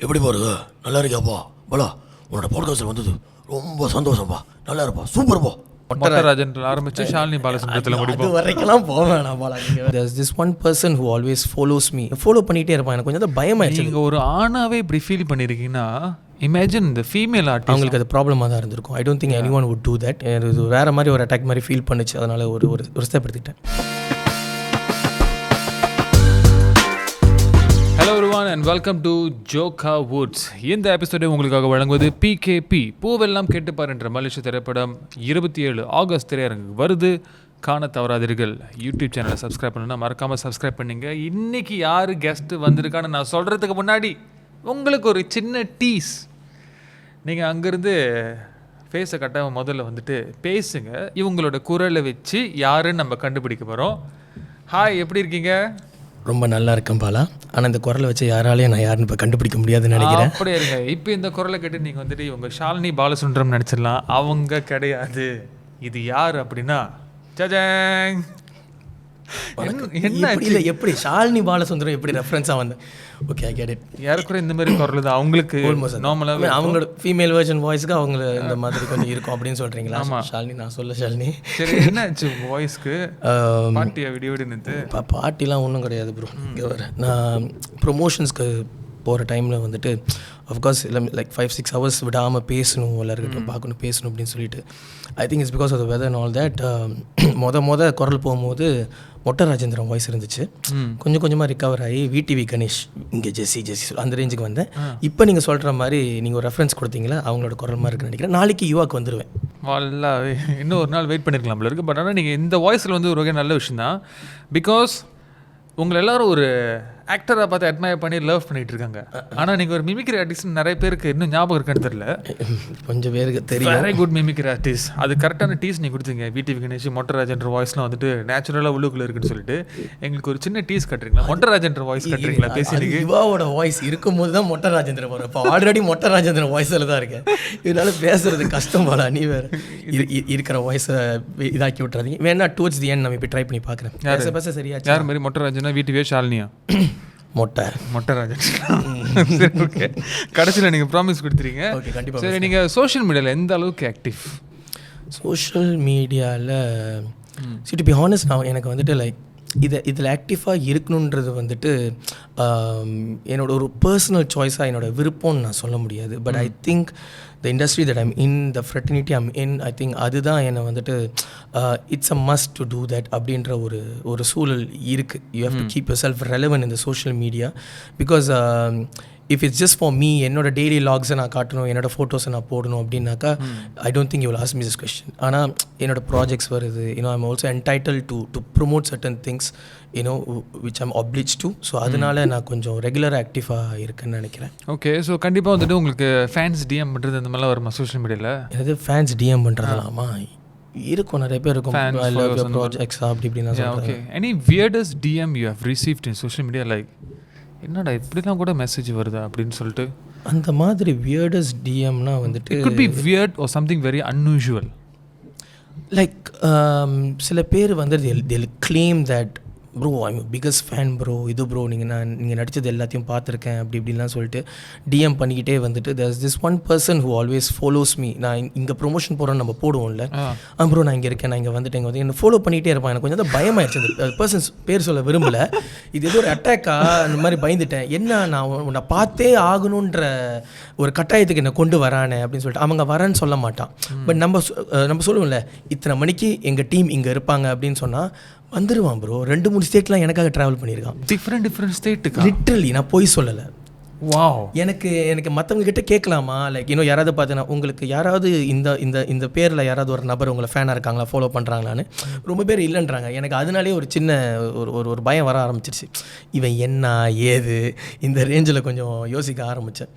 எப்படி பாருங்க, நல்லா இருக்கியாப்பா பாலா, உன்னோட பாட்காஸ்ட் வந்தது ரொம்ப சந்தோஷம்ப்பா, நல்லா இருப்பா, சூப்பர்ப்பா. மொட்டராஜன் ஆரம்பிச்சு ஷாலினி பாலசுப்ரமணியத்தில் முடிப்போம். அது வரைக்கெல்லாம் போவேன் நான் Bala. There's this one person who always follows me. Follow பண்ணிகிட்டே இருப்பான். எனக்கு கொஞ்சம் பயமாயிடுச்சு. நீங்கள் ஒரு ஆணாவே இப்படி ஃபீல் பண்ணியிருக்கீங்கன்னா இமேஜின் இந்த ஃபீமேல் ஆர்டிஸ்ட். அவங்களுக்கு அது ப்ராப்ளமாக தான் இருந்திருக்கும். I don't think anyone would do that. இது வேறு மாதிரி ஒரு அட்டாக் மாதிரி ஃபீல் பண்ணுச்சு. அதனால் ஒரு ஸ்டெப் எடுத்துக்கிட்டேன். Hello everyone and welcome to Jokka Woods. இந்த எபிசோடை உங்களுக்காக வழங்குவது PKP பூவெல்லாம் கேட்டுப்பார் என்ற மலேசிய திரைப்படம் 27 ஆகஸ்ட் திரையரங்குக்கு வருது. காண தவறாதீர்கள். யூடியூப் சேனலை சப்ஸ்கிரைப் பண்ணணும்னா மறக்காமல் சப்ஸ்கிரைப் பண்ணிங்க. இன்றைக்கி யார் கெஸ்ட்டு வந்திருக்கான்னு நான் சொல்கிறதுக்கு முன்னாடி உங்களுக்கு ஒரு சின்ன டீஸ். நீங்கள் அங்கேருந்து ஃபேஸை கட்டாமல் முதல்ல வந்துட்டு பேசுங்க. இவங்களோட குரலை வச்சு யாருன்னு நம்ம கண்டுபிடிக்க போகிறோம். ஹாய், எப்படி இருக்கீங்க? ரொம்ப நல்லா இருக்கேன் பாலா. ஆனால் இந்த குரலை வச்சு யாராலையும் நான் யாருன்னு இப்போ கண்டுபிடிக்க முடியாதுன்னு நினைக்கிறேன். அப்படியே இருங்க. இப்போ இந்த குரலை கேட்டு நீங்கள் வந்துட்டு இவங்க ஷாலினி பாலசுப்ரமணியம் நினச்சிடலாம். அவங்க கிடையாது. இது யார் அப்படின்னா ஜஜாங். என்ன இல்லை, எப்படி ஷாலினி பாலசுந்தரம் எப்படி ரெஃபரன்ஸாக வந்தேன்? Okay, I get it. யாருக்குற இந்த மாதிரி குரல் தான் அவங்களுக்கு நார்மலாகவே அவங்களோட ஃபீமேல் வெர்ஷன் வாய்ஸ்க்கு அவங்க இந்த மாதிரி கொஞ்சம் இருக்கும் அப்படின்னு சொல்கிறீங்களா? ஷாலினி நான் சொல்ல ஷாலினி. சரி, என்ன ஆச்சு வாய்ஸ்க்கு? பாட்டியா விடிய விடுன்னு? பாட்டிலாம் ஒன்றும் கிடையாது ப்ரோ. இங்கே வர நான் ப்ரொமோஷன்ஸ்க்கு போகிற டைமில் வந்துட்டு அஃப்கோர்ஸ் இல்லை லைக் 5-6 hours விடாமல் பேசணும், எல்லாருக்கிட்டும் பார்க்கணும், பேசணும் அப்படின்னு சொல்லிட்டு I think it's because of the weather and all that. மொத குரல் போகும்போது மொட்டராஜேந்திரன் வாய்ஸ் இருந்துச்சு. கொஞ்சம் கொஞ்சமாக ரிகவர் ஆகி விடிவி கணேஷ், இங்கே ஜெஸ்ஸி அந்த ரேஞ்சுக்கு வந்தேன். இப்போ நீங்கள் சொல்கிற மாதிரி நீங்கள் ஒரு ரெஃபரன்ஸ் கொடுத்தீங்களா, அவங்களோட குரல் மாதிரி இருக்குன்னு நினைக்கிறேன். நாளைக்கு யுவாக்கு வந்துடுவேன். வல்லாவே இன்னும் ஒரு நாள் வெயிட் பண்ணியிருக்கலாம்ல இருக்குது. பட் ஆனால் நீங்கள் இந்த வாய்ஸில் வந்து ஒரு வகை நல்ல விஷயம் தான். பிகாஸ் உங்களை எல்லோரும் ஒரு ஆக்டரை பார்த்து அட்மையர் பண்ணி லவ் பண்ணிகிட்டு இருக்காங்க. ஆனால் நீங்கள் ஒரு மிமிக்ரி ஆர்டிஸ்ட் நிறைய பேருக்கு இன்னும் ஞாபகம் இருக்குன்னு தெரியல. கொஞ்சம் பேருக்கு தெரியும். Very good mimicry artist. அது கரெக்டான டீஸ் நீங்கள் கொடுத்தீங்க. விடிவி கணேஷ் மொட்டராஜன்ற வாய்ஸ்லாம் வந்துட்டு நேச்சுரலாக உள்ளுக்குள்ளே இருக்குன்னு சொல்லிட்டு எங்களுக்கு ஒரு சின்ன டீஸ் கட்டுறீங்களா? மொட்டராஜன்ற வாய்ஸ் கட்டுறீங்களா? பேசினீங்க யுவாவோட வாய்ஸ் இருக்கும்போது தான் மொட்டராஜேந்திரன் வரும். இப்போ ஆல்ரெடி மொட்டராஜேந்திரன் வாய்ஸில் தான் இருக்கேன். இதனால பேசுறது கஷ்டம் போல. நீ வேறு இருக்கிற வாய்ஸை இதாக்கி விட்டுறாதீங்க. வேணா டுவர்ட்ஸ் தி எண்ட் நம்ம இப்போ ட்ரை பண்ணி பார்க்குறேன். பேச சரியா? யார் மாதிரி மொட்டராஜனா? விடிவியா ஷாலினியா? மொட்டராஜன். சரி, ஓகே. கடைசியில் நீங்கள் ப்ராமிஸ் கொடுத்துறீங்க. ஓகே, கண்டிப்பாக. சரி, நீங்கள் சோஷியல் மீடியாவில் எந்த அளவுக்கு ஆக்டிவ்? சோஷியல் மீடியாவில் டு பி ஹானஸ்ட் நான் எனக்கு வந்துட்டு லைக் இதில் ஆக்டிவாக இருக்கணுன்றது வந்துட்டு என்னோட ஒரு பர்சனல் சாய்ஸாக என்னோட விருப்பம்னு நான் சொல்ல முடியாது. But I think the industry that I'm in, the fraternity I'm in, I think அதுதான் என்னை வந்துட்டு it's a must to do that அப்படின்ற ஒரு சூழல் இருக்குது. You have to keep your self relevant in the social media. Because if it's just for me, என்னோட daily லாக்ஸை நான் காட்டணும், என்னோட ஃபோட்டோஸை நான் போடணும் அப்படின்னாக்கா I don't think you will ask me this question. ஆனால் என்னோட ப்ராஜெக்ட்ஸ் வருது, I'm also entitle to promote certain things which I'm obliged to. So அதனால நான் கொஞ்சம் ரெகுலராக ஆக்டிவாக இருக்குன்னு நினைக்கிறேன். ஓகே. ஸோ கண்டிப்பாக வந்துட்டு உங்களுக்கு ஃபேன்ஸ் டிஎம் பண்ணுறது அந்த மாதிரிலாம் வருமா சோஷியல் மீடியாவில்? எது ஃபேன்ஸ் டிஎம் பண்ணுறதுலாமா? இருக்கும், நிறைய பேர் இருக்கும். ப்ராஜெக்ட்ஸ் அப்படி இப்படின்னா. Okay. Any weirdest DM you have received in social media? Like என்னடா இப்படிலாம் கூட மெசேஜ் வருதா அப்படின்னு சொல்லிட்டு அந்த மாதிரி வியர்டஸ்ட் டிஎம்னா வந்துட்டு it could be weird or something very unusual. Like சில பேர் வந்து they'll claim that bro I'm biggest fan bro, இது ப்ரோ நீங்கள் நடித்தது எல்லாத்தையும் பார்த்துருக்கேன் அப்படி இப்படின்லாம் சொல்லிட்டு டிஎம் பண்ணிக்கிட்டே வந்துட்டு there's this one person who always follows me. நான் இங்கே ப்ரொமோஷன் போகிறோன்னு நம்ம போடுவோம்ல, ப்ரோ நான் இங்கே இருக்கேன், நான் இங்கே வந்துட்டு என்னை ஃபாலோ பண்ணிகிட்டே இருப்பான். எனக்கு கொஞ்சம் பயமாயிடுச்சு. அந்த பர்சன்ஸ் பேர் சொல்ல விரும்பலை. இது ஏதோ ஒரு அட்டாக்கா அந்த மாதிரி பயந்துட்டேன். என்ன நான் உன்னை பார்த்தே ஆகணுன்ற ஒரு கட்டாயத்துக்கு என்னை கொண்டு வரானே அப்படின்னு சொல்லிட்டு அவங்க வரேன்னு சொல்ல மாட்டான். பட் நம்ம சொல்லுவோம்ல, இத்தனை மணிக்கு எங்கள் டீம் இங்கே இருப்பாங்க அப்படின்னு சொன்னால் வந்துடுவான் ப்ரோ. 2-3 ஸ்டேட்லாம் எனக்காக ட்ராவல் பண்ணியிருக்கான். டிஃப்ரெண்ட் ஸ்டேட்டுக்கு லிட்ரலி. நான் போய் சொல்லலை. வாவ். எனக்கு மற்றவங்க கிட்ட கேட்கலாமா, லைக் யாராவது பார்த்தீங்கன்னா உங்களுக்கு யாராவது இந்த பேரில் யாராவது ஒரு நபர் உங்களை ஃபேனாக இருக்காங்களா, ஃபாலோ பண்ணுறாங்களான்னு ரொம்ப பேர் இல்லைன்றாங்க. எனக்கு அதனாலே ஒரு சின்ன ஒரு பயம் வர ஆரம்பிச்சிருச்சு. இவன் என்ன ஏது இந்த ரேஞ்சில் கொஞ்சம் யோசிக்க ஆரம்பித்தேன்.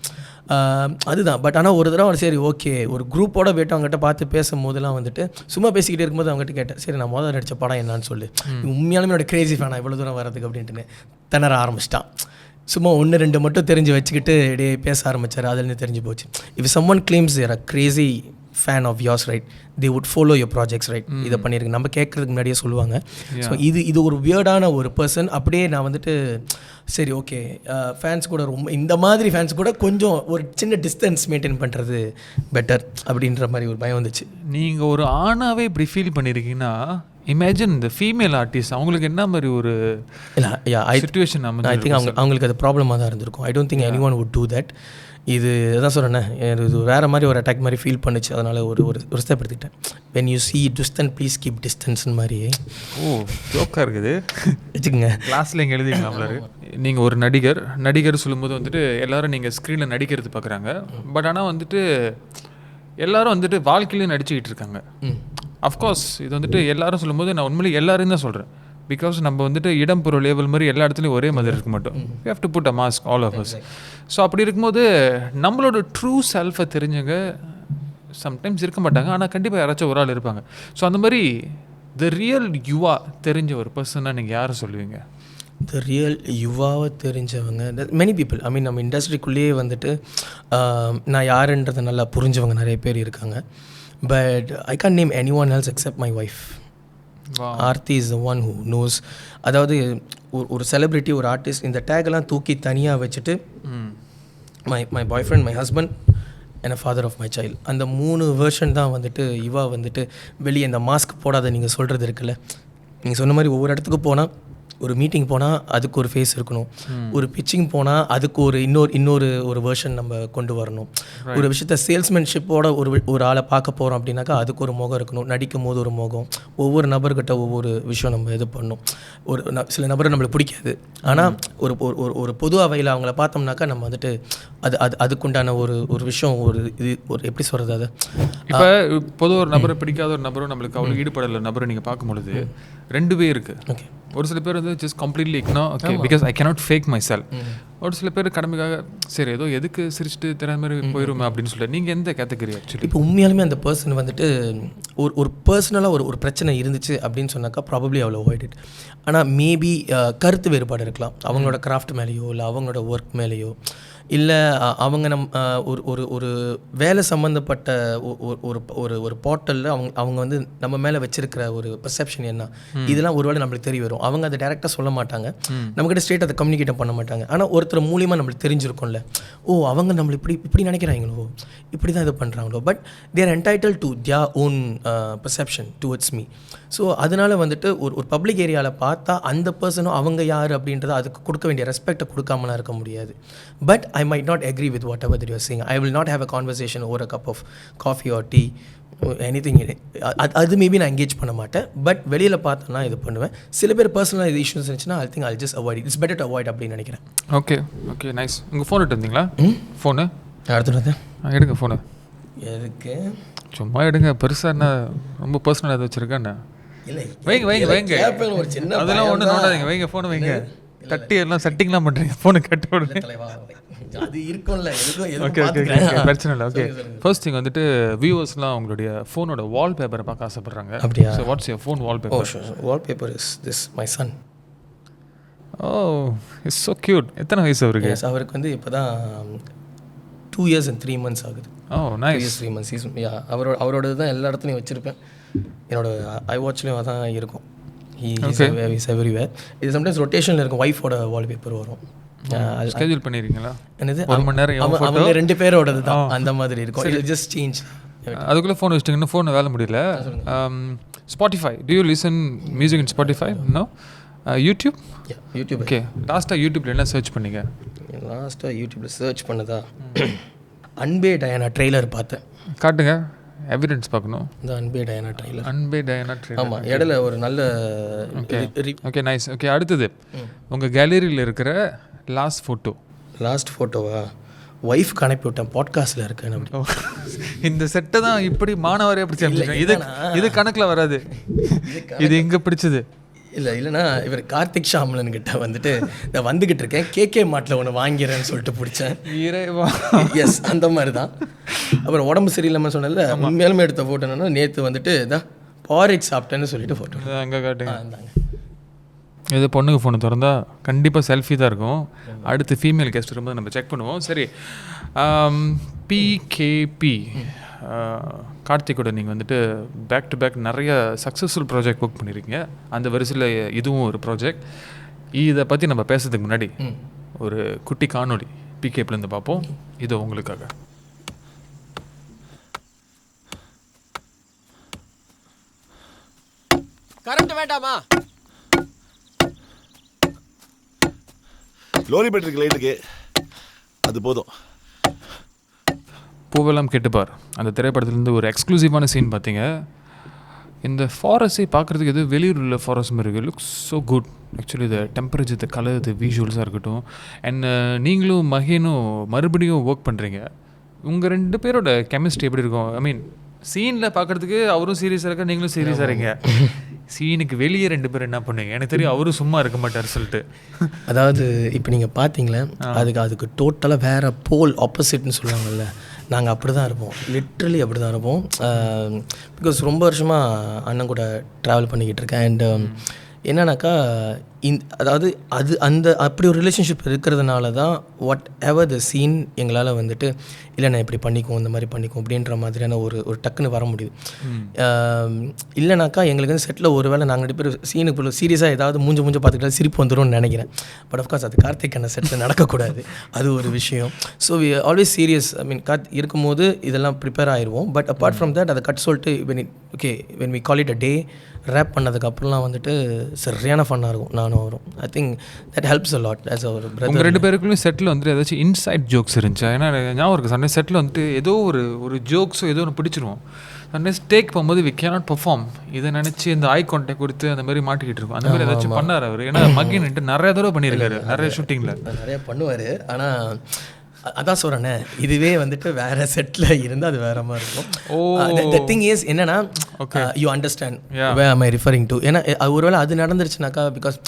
அதுதான். பட் ஆனால் ஒரு தடவை சரி ஓகே ஒரு குரூப்போட போய்ட்டு அவங்ககிட்ட பார்த்து பேசும்போதெல்லாம் வந்துட்டு சும்மா பேசிக்கிட்டே இருக்கும்போது அவங்ககிட்ட கேட்டேன், சரி நான் முதல்ல நடித்த படம் என்னான்னு சொல்லி, உண்மையாலுமே என்னோட கிரேசி ஃபேனா இவ்வளோ தூரம் வரதுக்கு அப்படின்ட்டுன்னு திணற ஆரம்பிச்சிட்டான். சும்மா 1-2 மட்டும் தெரிஞ்சு வச்சுக்கிட்டு அப்படியே பேச ஆரம்பித்தார். அதுலேருந்து தெரிஞ்சு போச்சு. If someone claims they are crazy fan of yours right, they would follow your projects right, இதை பண்ணியிருக்கேன் நம்ம கேட்குறதுக்கு முன்னாடியே சொல்லுவாங்க. ஸோ இது ஒரு வியர்டான ஒரு பர்சன். அப்படியே நான் வந்துட்டு சரி ஓகே ஃபேன்ஸ் கூட ரொம்ப இந்த மாதிரி ஃபேன்ஸ் கூட கொஞ்சம் ஒரு சின்ன டிஸ்டன்ஸ் மெயின்டைன் பண்ணுறது பெட்டர் அப்படின்ற மாதிரி ஒரு பயம் வந்துச்சு. நீங்கள் ஒரு ஆணாவே இப்படி ஃபீல் பண்ணியிருக்கீங்கன்னா இமேஜின் இந்த ஃபீமேல் ஆர்டிஸ்ட் அவங்களுக்கு என்ன மாதிரி ஒரு சிச்சுவேஷன் ஐ திங்க் அவங்களுக்கு அது ப்ராப்ளமாக தான் இருந்திருக்கும். I don't think any one would do that. இது தான் சொல்கிறேன், இது வேறு மாதிரி ஒரு அட்டாக் மாதிரி ஃபீல் பண்ணிச்சு. அதனால் ஒரு ஸ்டெப் எடுத்துக்கிட்டேன். When you see distance please keep டிஸ்டன்ஸ்னு மாதிரி. ஜோக்காக இருக்குது வச்சுக்கோங்க. கிளாஸில் இங்கே எழுதிங்களா? நீங்கள் ஒரு நடிகர் சொல்லும்போது வந்துட்டு எல்லோரும் நீங்கள் ஸ்க்ரீனில் நடிக்கிறது பார்க்குறாங்க. பட் ஆனால் வந்துட்டு எல்லோரும் வந்துட்டு வாழ்க்கையிலையும் நடிச்சுக்கிட்டு இருக்காங்க. அஃப்கோர்ஸ் இது வந்துட்டு எல்லோரும் சொல்லும்போது நான் உண்மையிலே எல்லோரும் தான் சொல்கிறேன். பிகாஸ் நம்ம வந்துட்டு இடம் பொருள் லேவல் மாதிரி எல்லா இடத்துலையும் ஒரே மாதிரி இருக்க மாட்டோம். We have to put a mask all of us. So அப்படி இருக்கும்போது நம்மளோட ட்ரூ செல்ஃபை தெரிஞ்சவங்க சம்டைம்ஸ் இருக்க மாட்டாங்க, ஆனால் கண்டிப்பாக யாராச்சும் ஒரு ஆள் இருப்பாங்க. ஸோ அந்த மாதிரி த ரியல் யுவா தெரிஞ்ச ஒரு பர்சனாக நீங்கள் யாரை சொல்லுவீங்க? த ரியல் யுவாவை தெரிஞ்சவங்க மெனி பீப்புள். ஐ மீன் நம்ம இண்டஸ்ட்ரிக்குள்ளேயே வந்துட்டு நான் யாருன்றதை நல்லா புரிஞ்சவங்க நிறைய பேர் இருக்காங்க. But I can't name any one else except my wife. Aarthi is the one who knows. அதாவது ஒரு செலிப்ரிட்டி, ஒரு ஆர்டிஸ்ட், இந்த டேக்கெல்லாம் தூக்கி தனியாக வச்சுட்டு my boyfriend, my husband and father of my child, அந்த 3 வெர்ஷன் தான் வந்துட்டு இவா வந்துட்டு வெளியே இந்த மாஸ்க் போடாத நீங்கள் சொல்கிறது இருக்குல்ல. நீங்கள் சொன்ன மாதிரி ஒவ்வொரு இடத்துக்கு போனால், ஒரு மீட்டிங் போனால் அதுக்கு ஒரு ஃபேஸ் இருக்கணும், ஒரு பிச்சிங் போனால் அதுக்கு ஒரு இன்னொரு வெர்ஷன் நம்ம கொண்டு வரணும். ஒரு விஷயத்த சேல்ஸ்மேன்ஷிப்போட ஒரு ஆளை பார்க்க போகிறோம் அப்படின்னாக்கா அதுக்கு ஒரு முகம் இருக்கணும், நடிக்கும் போது ஒரு முகம், ஒவ்வொரு நபர்கிட்ட ஒவ்வொரு விஷயம் நம்ம இது பண்ணணும். சில நபரை நம்மளுக்கு பிடிக்காது, ஆனால் ஒரு பொது அவையில் அவங்கள பார்த்தோம்னாக்கா நம்ம வந்துட்டு அதுக்குண்டான ஒரு விஷயம் ஒரு எப்படி சொல்கிறது, அதை இப்போ பொதுவாக ஒரு நபரை பிடிக்காத ஒரு நபரும் நம்மளுக்கு அவ்வளோ ஈடுபடலை நபரை நீங்கள் பார்க்கும்பொழுது 2 பேர் இருக்குது. ஓகே, ஒரு சில பேர் வந்து just completely ignore, okay because I cannot fake my self. ஒரு சில பேர் கடமைக்காக சரி ஏதோ எதுக்கு சிரிச்சுட்டு தெரியாத மாதிரி போயிருமே அப்படின்னு சொல்லிட்டு. நீங்கள் எந்த கேட்டகரி ஆக்சுவலி? இப்போ உண்மையாலுமே அந்த பர்சன் வந்துட்டு ஒரு பர்சனலாக ஒரு பிரச்சனை இருந்துச்சு அப்படின்னு சொன்னாக்கா ப்ராபப்ளி அவ்வளோ அவாய்ட் இட். ஆனால் மேபி கருத்து வேறுபாடு இருக்கலாம், அவங்களோட கிராஃப்ட் மேலேயோ இல்லை அவங்களோட ஒர்க் மேலேயோ, இல்லை அவங்க ஒரு வேலை சம்மந்தப்பட்ட ஒரு போர்ட்டலில் அவங்க வந்து நம்ம மேலே வச்சிருக்கிற ஒரு பெர்செப்ஷன் என்ன, இதெல்லாம் ஒருவேளை நம்மளுக்கு தெரிய வரும். அவங்க அதை டேரெக்டாக சொல்ல மாட்டாங்க, நம்மக்கிட்ட ஸ்ட்ரெயிட் அதை கம்யூனிகேட் பண்ண மாட்டாங்க. ஆனால் ஒருத்தர் மூலியமாக நம்மளுக்கு தெரிஞ்சிருக்கும்ல, அவங்க நம்மளை இப்படி நினைக்கிறாங்களோ, இப்படி தான் இது பண்ணுறாங்களோ. But they're entitled to their own perception towards me. So அதனால் வந்துட்டு ஒரு பப்ளிக் ஏரியாவில் பார்த்தா அந்த பர்சனும் அவங்க யார் அப்படின்றத அதுக்கு கொடுக்க வேண்டிய ரெஸ்பெக்டை கொடுக்காமலாம் இருக்க முடியாது. But I might not agree with whatever that you are saying. I will not have a conversation over a cup of coffee or tea, anything. அது மேபி நான் என்கேஜ் பண்ண மாட்டேன். பட் வெளியில் பார்த்தேன்னா இது பண்ணுவேன். சில பேர் பர்சனலாக இது இஷ்யூஸ் இருந்துச்சுன்னா I think I'll just avoid it. It's better to avoid அப்படின்னு நினைக்கிறேன். Okay okay nice. உங்கள் ஃபோன் எடுத்து வந்தீங்களா? ஃபோனு அடுத்து எடுங்க. ஃபோனு எதுக்கு? சும்மா எடுங்க. பெருசாக என்ன ரொம்ப பர்சனல் எது வச்சுருக்கேன்? வைங்க ஒரு சின்ன அதெல்லாம் ஒன்றும் நோடாதீங்க. வைங்க ஃபோனை வைங்க. தட்டி எல்லாம் செட்டிங்லாம் பண்ணுறீங்க ஃபோனு கட்ட உடனே. அது இருக்கும்ல. ஓகே பிரச்சனை இல்லை. ஓகே ஃபர்ஸ்ட் திங் வந்துட்டு வியூவர்ஸ்லாம் உங்களுடைய ஃபோனோட வால்பேப்பரை பார்க்க ஆசைப்படுறாங்க. அப்படியா? So what's your phone wallpaper? Wallpaper is this my son. It's so cute. எத்தனை வயசு அவருக்கு? அவருக்கு வந்து இப்போ தான் 2 years and 3 months ஆகுது. நைஸ். 2 years 3 months. அவரோட தான் எல்லா இடத்துலையும் வச்சுருப்பேன். என்னோட ஐ வாட்ச்லேயும் அதான் இருக்கும். Is everywhere. இது சம்டைம்ஸ் ரொட்டேஷனில் இருக்கும். ஒய்ஃபோட வால்பேப்பர் வரும். ஸ்கெட்யூல் பண்ணிடுறீங்களா? என்னது? 1 மணி நேரம் அவங்க 2 பேரோடது தான் அந்த மாதிரி இருக்கும். It just change. அதுக்குள்ளே ஃபோன் வச்சுட்டிங்கன்னா ஃபோன் வேலை முடியல. Spotify, do you listen music in Spotify? No. YouTube? YouTube. Okay லாஸ்ட்டாக யூடியூப்பில் என்ன சர்ச் பண்ணீங்க? லாஸ்ட்டாக யூடியூப்பில் சர்ச் பண்ணதா அன்பே டயானா ட்ரெய்லர் பார்த்தேன். காட்டுங்க, எவிடன்ஸ் பார்க்கணும். இந்த அன்பே டயானா ட்ரெய்லர். அன்பே டயானா ட்ரெய்லர். ஆமாம், இடையில ஒரு நல்ல. Okay nice. ஓகே அடுத்தது உங்கள் கேலரியில் இருக்கிற லாஸ்ட் ஃபோட்டோவா? ஒய்ஃப்க்கு அனுப்பி விட்டேன், பாட்காஸ்ட்டில் இருக்கேன். அப்படி இந்த செட்டை தான் இப்படி மாணவரே பிடிச்சி இது கணக்கில் வராது. இது எங்கே பிடிச்சது? இல்லைன்னா இவர் கார்த்திக் ஷாம்லன் கிட்ட வந்துட்டு நான் வந்துக்கிட்டு இருக்கேன், கேகே மார்ட்டில் ஒன்று வாங்கிறேன்னு சொல்லிட்டு பிடிச்சேன். எஸ், அந்த மாதிரி தான். அப்புறம் உடம்பு சரியில்லாமல் சொன்னல, உண்மையாலுமே எடுத்த ஃபோட்டோ என்னன்னா, நேற்று வந்துட்டு இதான் பாரிக் சாப்பிட்டேன்னு சொல்லிட்டு ஃபோட்டோ அங்கே காட்டுங்க. இது பொண்ணுக்கு ஃபோனு திறந்தா கண்டிப்பாக செல்ஃபி தான் இருக்கும். அடுத்து ஃபீமேல் கெஸ்ட் ரொம்ப நம்ம செக் பண்ணுவோம். சரி, பிகேபி கார்த்திகோட நீங்கள் வந்துட்டு பேக் டு பேக் நிறைய சக்ஸஸ்ஃபுல் ப்ராஜெக்ட் ஒர்க் பண்ணியிருக்கீங்க. அந்த வரிசையில் இதுவும் ஒரு ப்ராஜெக்ட். இதை பற்றி நம்ம பேசுறதுக்கு முன்னாடி ஒரு குட்டி காணொளி பிகேப்லேருந்து பார்ப்போம். இது உங்களுக்காக. கரண்ட் வேண்டாமா? லோரி பேட்டரி லைட்டுக்கு அது போதும். பூவெல்லாம் கேட்டுப்பார் அந்த திரைப்படத்துலேருந்து ஒரு எக்ஸ்க்ளூசிவான சீன் பார்த்தீங்க. இந்த ஃபாரஸ்ட்டை பார்க்குறதுக்கு எது வெளியூர் உள்ள ஃபாரஸ்ட் மாதிரி இருக்குது. Looks so good actually. இந்த டெம்பரேச்சர், இந்த கலர், இந்த விஷுவல்ஸாக இருக்கட்டும். அண்ட் நீங்களும் மகேனும் மறுபடியும் ஒர்க் பண்ணுறீங்க. உங்கள் 2 பேரோட கெமிஸ்ட்ரி எப்படி இருக்கும்? ஐ மீன் சீனில் பார்க்குறதுக்கு அவரும் சீரியஸாக இருக்க, நீங்களும் சீரியஸாக இருக்கீங்க. சீனுக்கு வெளியே 2 பேரும் என்ன பண்ணுவீங்க? எனக்கு தெரியும் அவரும் சும்மா இருக்க மாட்டார் சொல்லிட்டு. அதாவது இப்போ நீங்கள் பார்த்தீங்களே, அதுக்கு டோட்டலாக வேறு போல் ஆப்போசிட்னு சொல்லுவாங்கல்ல, நாங்கள் அப்படி தான் இருப்போம். லிட்ரலி அப்படி தான் இருப்போம். பிகாஸ் ரொம்ப வருஷமாக அண்ணன் கூட ட்ராவல் பண்ணிக்கிட்டு இருக்கேன். அண்ட் என்னன்னாக்கா அதாவது அப்படி ஒரு ரிலேஷன்ஷிப் இருக்கிறதுனால தான் வாட் எவர் த சீன் எங்களால் வந்துட்டு இல்லை நான் இப்படி பண்ணிக்குவோம், இந்த மாதிரி பண்ணிக்குவோம் அப்படின்ற மாதிரியான ஒரு டக்குன்னு வர முடியுது. இல்லைனாக்கா எங்களுக்கு வந்து செட்டில் ஒரு வேளை நாங்கள் 2 பேர் சீனுக்கு சீரியஸாக ஏதாவது மூஞ்ச பார்த்துக்கிட்டா சிரிப்பு வந்துடும்னு நினைக்கிறேன். பட் ஆஃப்கோர்ஸ் அது கார்த்திக் அண்ணன் செட்டில் நடக்கக்கூடாது, அது ஒரு விஷயம். So we always serious. I mean இருக்கும்போது இதெல்லாம் ப்ரிப்பேர் ஆயிடுவோம். பட் அப்பார்ட் ஃப்ரம் தட் அதை கட் சொல்லிட்டு when we call it a day wrap பண்ணதுக்கப்புறம்லாம் வந்துட்டு சரியான ஃபன்னாக இருக்கும் நானும் வரும். I think that helps a lot as our brother. உங்கள் 2 பேருக்குள்ளே செட்டில் வந்துட்டு ஏதாச்சும் இன்சைட் ஜோக்ஸ் இருந்துச்சா? ஏன்னா ஞாபகம் இருக்குது சண்டே செட்டில் வந்துட்டு ஏதோ ஒரு ஜோக்ஸோ ஏதோ ஒன்று பிடிச்சிருவோம். சண்டேஸ் டேக் போகும்போது வி கேனாட் பெர்ஃபார்ம் இதை நினச்சி இந்த ஐ கான்டாக்ட் கொடுத்து அந்த மாதிரி மாட்டிக்கிட்டு இருக்கோம். அந்த மாதிரி ஏதாச்சும் பண்ணார் அவர்? ஏன்னா மகின்ட்டு நிறைய தடவை பண்ணியிருக்காரு, நிறைய ஷூட்டிங்கில் நிறைய பண்ணுவார். ஆனால் அதான் சொல்கிறேன்னே, இதுவே வந்துட்டு வேறு செட்டில் இருந்தால் அது வேறு மாதிரி இருக்கும். த திங் இஸ் என்னன்னா, you understand where I referring to. ஏன்னா ஒருவேளை அது நடந்துருச்சுனாக்கா, பிகாஸ்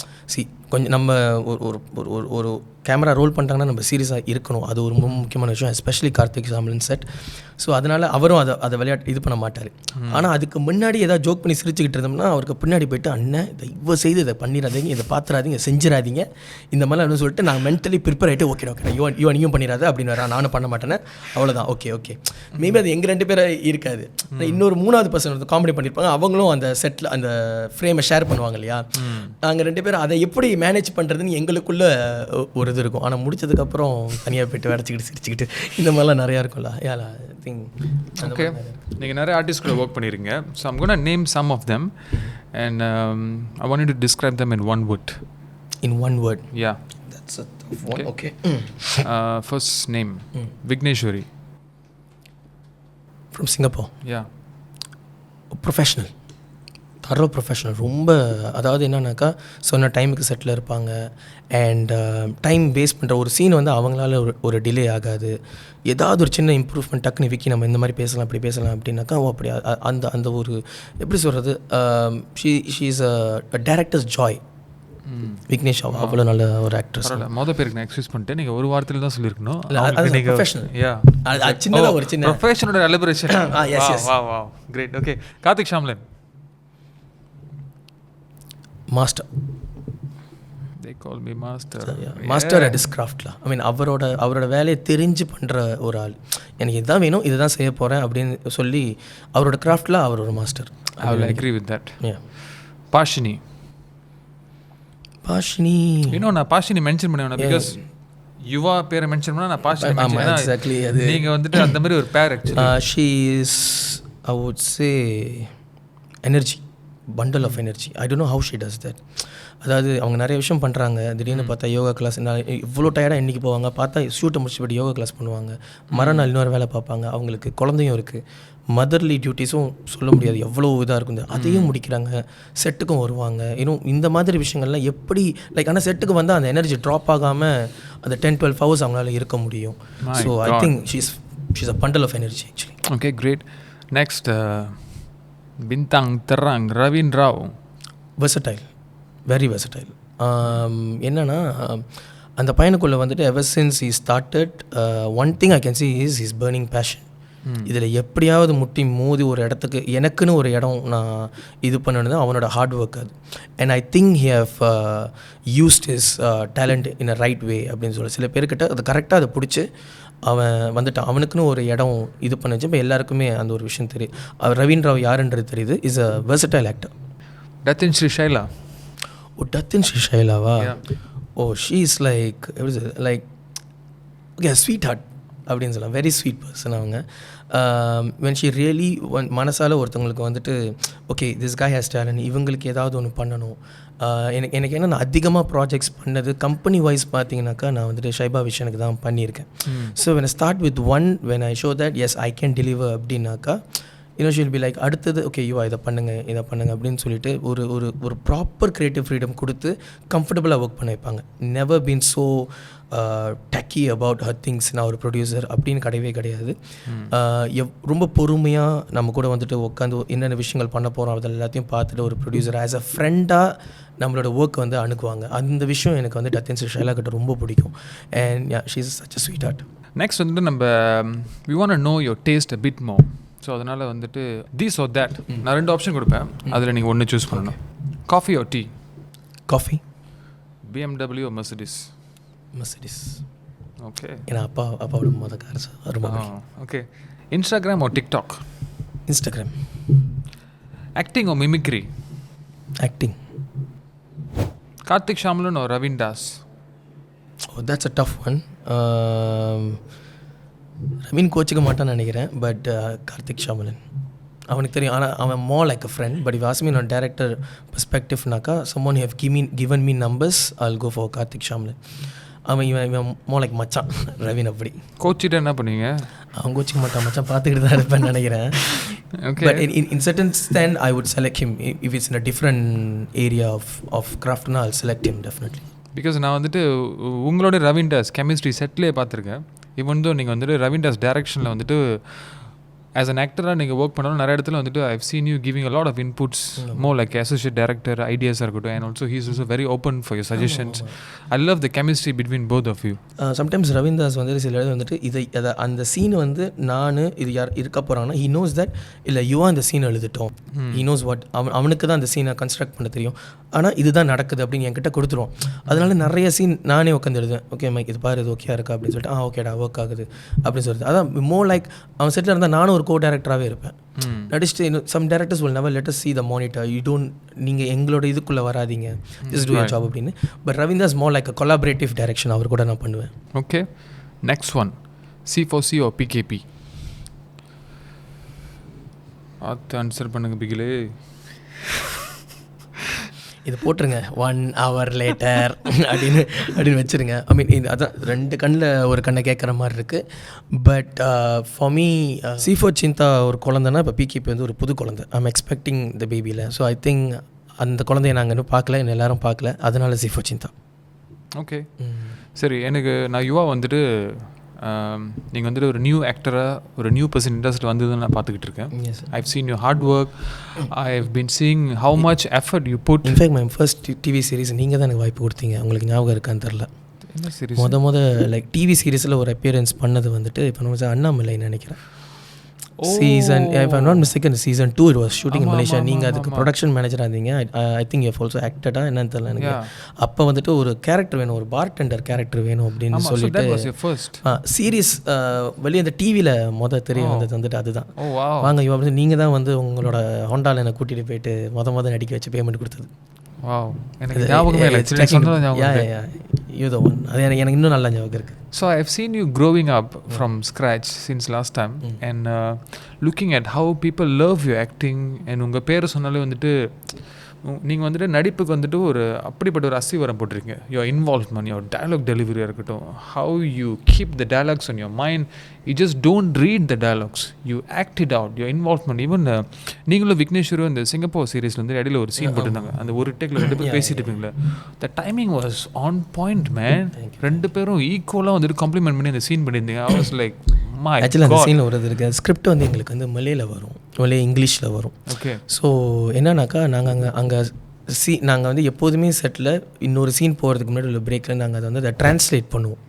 கொஞ்சம் நம்ம ஒரு கேமரா ரோல் பண்ணிட்டாங்கன்னா நம்ம சீரியஸாக இருக்கணும். அது ஒரு ரொம்ப முக்கியமான விஷயம், எஸ்பெஷலி கார்த்திக் சாம்பலன் செட். ஸோ அதனால் அவரும் அதை விளையாட்டு இது பண்ண மாட்டார். ஆனால் அதுக்கு முன்னாடி ஏதாவது ஜோக் பண்ணி சிரிச்சுக்கிட்டு இருந்தோம்னா அவருக்கு பின்னாடி போய்ட்டு, அண்ணன் இதை செய்து இதை பண்ணிடாதீங்க, இதை பார்த்துறாதீங்க, செஞ்சிடாதீங்க, இந்த மாதிரிலாம் சொல்லிட்டு நாங்கள் மென்டலி ப்ரிப்பேர் ஆகிட்டு ஓகே நீயும் பண்ணிடாது அப்படின்னு வரா, நானும் பண்ண மாட்டேன்னு, அவ்வளோதான். ஓகே மேபி அது எங்கள் 2 பேரை இருக்காது. இன்னொரு 3வது பர்சன் வந்து காமெடி பண்ணியிருப்பாங்க, அவங்களும் அந்த செட்டில் அந்த ஃப்ரேமை ஷேர் பண்ணுவாங்க இல்லையா. நாங்கள் 2 பேரும் அதை எப்படி மேனேஜ் பண்ணுறதுன்னு எங்களுக்குள்ள ஒரு இது இருக்கும். ஆனால் முடிச்சதுக்கப்புறம் தனியாக போய்ட்டு வரைச்சிக்கிட்டு சிரிச்சுக்கிட்டு இந்த மாதிரிலாம் நிறையா இருக்கும்ல. திங். ஓகே, நீங்கள் நிறைய ஆர்டிஸ்ட் கூட ஒர்க் பண்ணியிருக்கீங்க. So I'm gonna name some of them and I want you to describe them in one word. In one word? Yeah. That's a tough one. Okay. First name, Vigneshwari. From Singapore. Yeah. Professional. தரோ professional. ரொம்ப அதாவது என்னன்னாக்கா சொன்ன டைமுக்கு settle இருப்பாங்க. And time waste பண்ணுற ஒரு scene வந்து அவங்களால ஒரு டிலே ஆகாது. ஏதாவது ஒரு சின்ன இம்ப்ரூவ்மெண்ட் டக்குன்னு விக்கி நம்ம இந்த மாதிரி பேசலாம் அப்படி பேசலாம் அப்படின்னாக்கா அப்படி அந்த ஒரு எப்படி சொல்கிறது, she is a directors Joy. Vignesh அவ்வளோ நல்ல ஒரு ஆக்ட்ரஸ். பேருக்கு நான் எக்ஸ்கியூஸ் பண்ணிட்டேன், நீங்கள் ஒரு வாரத்தில் தான் சொல்லியிருக்கணும். சின்னதாக ஒரு சின்ன ப்ரொஃபஷனோட elaboration. Great. Okay, Karthik Shamlan. Master. They call me master. Master at his கிராஃப்ட்ல. ஐ மீன் அவரோட வேலையை தெரிஞ்சு பண்ணுற ஒரு ஆள். எனக்கு இதுதான் வேணும், இதுதான் செய்ய போகிறேன் அப்படின்னு சொல்லி அவரோட கிராஃப்டில் அவர் ஒரு master. I will agree with that. Bhashini. இன்னும் நான் பாஷினி மென்ஷன் பண்ணுவேன் பிகாஸ் யுவா பேரை மென்ஷன் பண்ணால் நான் பாஷினி மென்ஷன். எக்ஸாக்ட்லி. அது நீங்கள் வந்துட்டு அந்த மாதிரி ஒரு பேர் actually. She is I would say energy, bundle of energy. I don't know how she does that. அதாவது அவங்க நிறைய விஷயம் பண்ணுறாங்க. திடீர்னு பார்த்தா யோகா கிளாஸ், நான் இவ்வளோ டயர்டாக இன்றைக்கி போவாங்க, பார்த்தா ஷூட்டை முடிச்சுட்டு யோகா கிளாஸ் பண்ணுவாங்க, மறுநாள் இன்னொரு வேலை பார்ப்பாங்க. அவங்களுக்கு குழந்தையும் இருக்குது, மதர்லி டியூட்டிஸும் சொல்ல முடியாது எவ்வளோ இதாக இருக்கும். அதையும் முடிக்கிறாங்க, செட்டுக்கும் வருவாங்க. இன்னும் இந்த மாதிரி விஷயங்கள்லாம் எப்படி ஆனால் செட்டுக்கு வந்து அந்த எனர்ஜி ட்ராப் ஆகாமல் அந்த 10-12 hours அவங்களால இருக்க முடியும். So I think she's a bundle of energy actually. Okay, great. Next, Bintang Terang, Ravin Rao. Versatile, very versatile. என்னன்னா அந்த பையனுக்குள்ளே வந்துட்டு ever since he started, one thing I can see is his burning passion. இதில் எப்படியாவது முட்டி மோதி ஒரு இடத்துக்கு எனக்குன்னு ஒரு இடம் நான் இது பண்ணது அவனோட ஹார்ட் ஒர்க் அது. And I think he have used his talent in a right way அப்படின்னு சொல்லி சில பேர்கிட்ட அது கரெக்டாக அதை பிடிச்சி அவன் வந்துட்டு அவனுக்குன்னு ஒரு இடம் இது பண்ண வச்சு இப்போ எல்லாருக்குமே அந்த ஒரு விஷயம் தெரியும். அவர் ரவீன் ராவ் யாருன்றது தெரியுது. Is a versatile actor. Datin Sri Shaila. Oh Datin Sri ஷைலாவா? Oh she is like like okay sweetheart அப்படின்னு சொல்லலாம். வெரி ஸ்வீட் பர்சன் அவங்க. வென் ஷி ரியலி மனசால் ஒருத்தவங்களுக்கு வந்துட்டு okay this guy has talent, இவங்களுக்கு ஏதாவது ஒன்று பண்ணணும். எனக்கு என்ன நான் அதிகமாக ப்ராஜெக்ட்ஸ் பண்ணது கம்பெனி வைஸ் பார்த்தீங்கன்னாக்கா நான் வந்துட்டு ஷைபா விஷனுக்கு தான் பண்ணியிருக்கேன். So when I start with one when I show that as I can deliver அப்படின்னாக்கா ஷீல் பி லைக் அடுத்தது ஓகே யூவா இதை பண்ணுங்கள் அப்படின்னு சொல்லிட்டு ஒரு ஒரு ஒரு ப்ராப்பர் க்ரியேட்டிவ் ஃப்ரீடம் கொடுத்து கம்ஃபர்டபுளாக ஒர்க் பண்ண வைப்பாங்க. Never been so Ducky about her things. நான் ஒரு ப்ரொடியூசர் அப்படின்னு கிடையாது. ரொம்ப பொறுமையாக நம்ம கூட வந்துட்டு உட்காந்து என்னென்ன விஷயங்கள் பண்ண போகிறோம் அதில் எல்லாத்தையும் பார்த்துட்டு ஒரு ப்ரொடியூசர் ஆஸ் அ ஃப்ரெண்டாக நம்மளோட ஒர்க் வந்து அணுகுவாங்க. அந்த விஷயம் எனக்கு வந்து டத்தின் ஸ்ரீ ஷைலா கிட்ட ரொம்ப பிடிக்கும். And she is such a sweetheart. Next வந்துட்டு நம்ம we want to know your taste a bit more. So அதனால் வந்துட்டு தீஸ் ஆர் தேட் நான் 2 ஆப்ஷன் கொடுப்பேன். அதில் நீங்கள் ஒன்று சூஸ் பண்ணணும். Coffee or tea? Coffee. BMW or Mercedes? Mercedes. Okay. ஏன்னா அப்பாவோட மொதல் கார் ரொம்ப. Okay. Instagram or TikTok? Instagram. Acting or mimicry? Acting. Karthik Shamlan or Raveen Das? Oh that's a tough one. Raveen கோச்சிக்க மாட்டான்னு நினைக்கிறேன். பட் கார்த்திக் ஷாமலன் அவனுக்கு தெரியும். ஆனால் அவன் more like a friend. But if ask me நான் டேரக்டர் பெர்ஸ்பெக்டிவ்னாக்கா someone have given me numbers I'll go for Karthik Shamalan. இவன் மோர் லைக் மச்சான் ரவீன். அப்படி கோச்சிட்டு என்ன பண்ணுவீங்க? அவன் கோச்சிக்க மாட்டான், மச்சான் பார்த்துக்கிட்டு தான் இருப்பேன்னு நினைக்கிறேன். But in certain stand I would select him. If it's in a different area of craft na I'll select him definitely. Because நான் வந்துட்டு உங்களோட ரவீன் தாஸ் கெமிஸ்ட்ரி செட்லேயே பார்த்துருக்கேன். ஈவன் தோ நீங்கள் வந்துட்டு ரவீன் தாஸ் டைரக்ஷனில் வந்துட்டு ஆஸ் அன் ஆக்டராக நீங்கள் ஒர்க் பண்ணாலும் நிறைய இடத்துல வந்துட்டு I've seen you giving a lot of inputs more like associate director ஐடியாஸாக இருக்கட்டும். And also he's also very open for your suggestions. I love the chemistry between both of you. Sometimes Raveen Das வந்து சில இடத்துல வந்துட்டு அதை அந்த சீன் வந்து நான் இது யார் இருக்க போகிறாங்கன்னா ஹி நோஸ் தட் இல்லை யுவா அந்த சீன் எழுதிட்டோம். ஹி நோஸ் வாட் அவனுக்கு தான் அந்த சீனை கன்ஸ்ட்ரக்ட் பண்ண தெரியும். ஆனால் இதுதான் நடக்குது அப்படின்னு என்கிட்ட கொடுத்துருவோம். அதனால நிறைய சீன் நானே உட்காந்து எழுதுவேன். ஓகே மைக் இது பாரு இது ஓகே இருக்கா அப்படின்னு சொல்லிட்டு ஓகேடா ஒர்க் ஆகுது அப்படின்னு சொல்லிட்டு. அதான் மோர் லைக் அவன் செட்டில் இருந்தால் நானும் ஒரு கோ டேரக்டராகவே இருப்பேன். நடிச்சுட்டு some directors will never let us see the monitor. You don't நீங்கள் எங்களோட இதுக்குள்ளே வராதிங்க, just do your job அப்படின்னு. But Raveen Das more like a collaborative direction அவர் கூட நான் பண்ணுவேன். Okay, next one C4C or PKP? Answer பண்ணுங்க பிகிலே. இது போட்டுருங்க 1 hour later அப்படின்னு வச்சுருங்க. ஐ மீன் இது அதான் 2 கண்ணில் ஒரு கண்ணை கேட்குற மாதிரி இருக்குது. பட் ஃபார் மீ C4 சிந்தா ஒரு குழந்தைன்னா இப்போ பிகேபி வந்து ஒரு புது குழந்தை. ஐம் எக்ஸ்பெக்டிங் த பேபியில். ஸோ ஐ திங்க் அந்த குழந்தைய நாங்கள் இன்னும் பார்க்கல, இன்னும் எல்லாரும் பார்க்கல. அதனால C4 சிந்தா. ஓகே சரி, எனக்கு நான் யுவா வந்துட்டு நீங்கள் வந்துட்டு ஒரு நியூ ஆக்டராக ஒரு நியூ பர்சன் இண்டஸ்ட்ரி வந்ததுன்னு நான் பார்த்துக்கிட்டு இருக்கேன். I've seen you hard work. I have been seeing how much effort you put. In fact my first TV series நீங்கள் தான் எனக்கு வாய்ப்பு கொடுத்தீங்க. உங்களுக்கு ஞாபகம் இருக்கான்னு தெரில. என்ன சீரிஸ்? லைக் டிவி சீரிஸில் ஒரு அப்பியரன்ஸ் பண்ணது வந்துட்டு இப்போ நம்ம அண்ணாமலைன்னு நினைக்கிறேன். Season if I'm not mistaken season 2 it was shooting in Malaysia. நீங்கள் அதுக்கு ப்ரொடக்ஷன் மேனேஜராக இருந்தீங்க. ஐ திங்க் யூ ஆல்சோ ஆக்டடா என்னன்னு தெரியல எனக்கு. அப்போ வந்துட்டு ஒரு கேரக்டர் வேணும், ஒரு பார்டெண்டர் கேரக்டர் வேணும் அப்படின்னு சொல்லிட்டு சீரிஸ் வெளியே அந்த டிவியில் தெரிய வந்தது வந்துட்டு அதுதான். வாங்க யூ அப்படின்னு நீங்கள் தான் வந்து உங்களோட ஹோண்டாவில் என்னை கூட்டிகிட்டு போயிட்டு மொதல் நடிக்க வச்சு பேமெண்ட் கொடுத்தது. எனக்கு ஞாபகமே இல்லை. அது எனக்கு இன்னும் நல்லா ஞாபகம் இருக்குது. So I've seen you growing up from scratch since last time and looking at how people love your acting and உங்கள் பேரை சொன்னாலே வந்துட்டு நீங்கள் வந்துட்டு நடிப்புக்கு வந்துட்டு ஒரு அப்படிப்பட்ட ஒரு அசிவரம் போட்டிருக்கீங்க. யுவர் இன்வால்வ்மெண்ட், யுவர் டயலாக் டெலிவரியாக இருக்கட்டும், how you keep the dialogues on your mind. You just don't read the dialogues, you act it out. Your involvement. Even நீங்களும் விக்னேஸ்வரும் இந்த சிங்கப்பூர் சீரீஸில் வந்து இடையில ஒரு சீன் போட்டிருந்தாங்க. அந்த ஒரு டேக்கில் 2 பேர் பேசிட்டு இருப்பீங்களே, the timing was on point man. 2 பேரும் ஈக்குவலாக வந்துட்டு காம்ப்ளிமெண்ட் பண்ணி அந்த சீன் பண்ணியிருந்தீங்க. ஐ வாஸ் லைக் ஆக்சுவலி அந்த சீனில் ஒரு இது இருக்குது. ஸ்கிரிப்ட் வந்து எங்களுக்கு வந்து மலையில் வரும், மலையே இங்கிலீஷில் வரும். ஓகே. ஸோ என்னன்னாக்கா நாங்கள் அங்கே நாங்கள் வந்து எப்போதுமே செட்டில் இன்னொரு சீன் போகிறதுக்கு முன்னாடி உள்ள பிரேக்கில் நாங்கள் அதை வந்து அதை ட்ரான்ஸ்லேட் பண்ணுவோம்.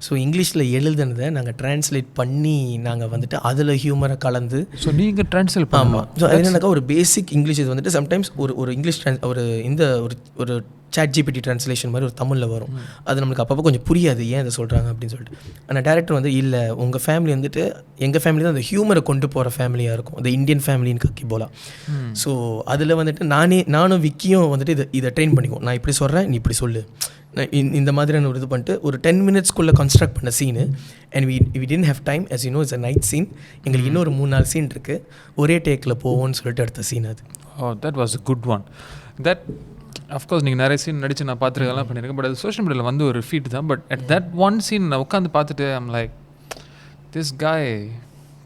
ஸோ இங்கிலீஷில் எழுதுனதை நாங்கள் ட்ரான்ஸ்லேட் பண்ணி நாங்கள் வந்துட்டு அதில் ஹியூமரை கலந்து. ஸோ நீங்கள் ட்ரான்ஸ்லேட் ஆமாம். ஸோ அது என்னக்கா ஒரு பேசிக் இங்கிலீஷ் இது வந்துட்டு சம்டைம்ஸ் ஒரு இங்கிலீஷ் ஒரு சாட் ஜிபிடி ட்ரான்ஸ்லேஷன் மாதிரி ஒரு தமிழில் வரும். அது நம்மளுக்கு அப்பப்போ கொஞ்சம் புரியாது ஏன் அதை சொல்கிறாங்க அப்படின்னு சொல்லிட்டு. ஆனால் டேரக்டர் வந்து இல்லை, உங்கள் ஃபேமிலி வந்துட்டு எங்கள் ஃபேமிலி தான் அந்த ஹியூமரை கொண்டு போகிற ஃபேமிலியாக இருக்கும், அந்த இந்தியன் ஃபேமிலின்னு கக்கி போகலாம். ஸோ அதில் வந்துட்டு நானும் விக்கியும் வந்துட்டு இதை ட்ரெயின் பண்ணிக்குவோம். நான் இப்படி சொல்கிறேன், நீ இப்படி சொல்லு, இந்த மாதிரியான ஒரு இது பண்ணிட்டு ஒரு 10 minutesக்குள்ளே கன்ஸ்ட்ரக்ட் பண்ண scene. And we didn't have time, as you know, it's a night scene. எங்களுக்கு இன்னொரு 3-4 சீன் இருக்குது, ஒரே டேக்கில் போவோம்னு சொல்லிட்டு எடுத்த சீன் அது. That was a good one. That of course நீங்கள் நிறைய சீன் நடிச்சு நான் பார்த்துருக்கெல்லாம் பண்ணியிருக்கேன். பட் அது சோஷியல் மீடியாவில் வந்து ஒரு ஃபீட் தான். But at that one scene நான் உட்காந்து பார்த்துட்டு I'm like, this guy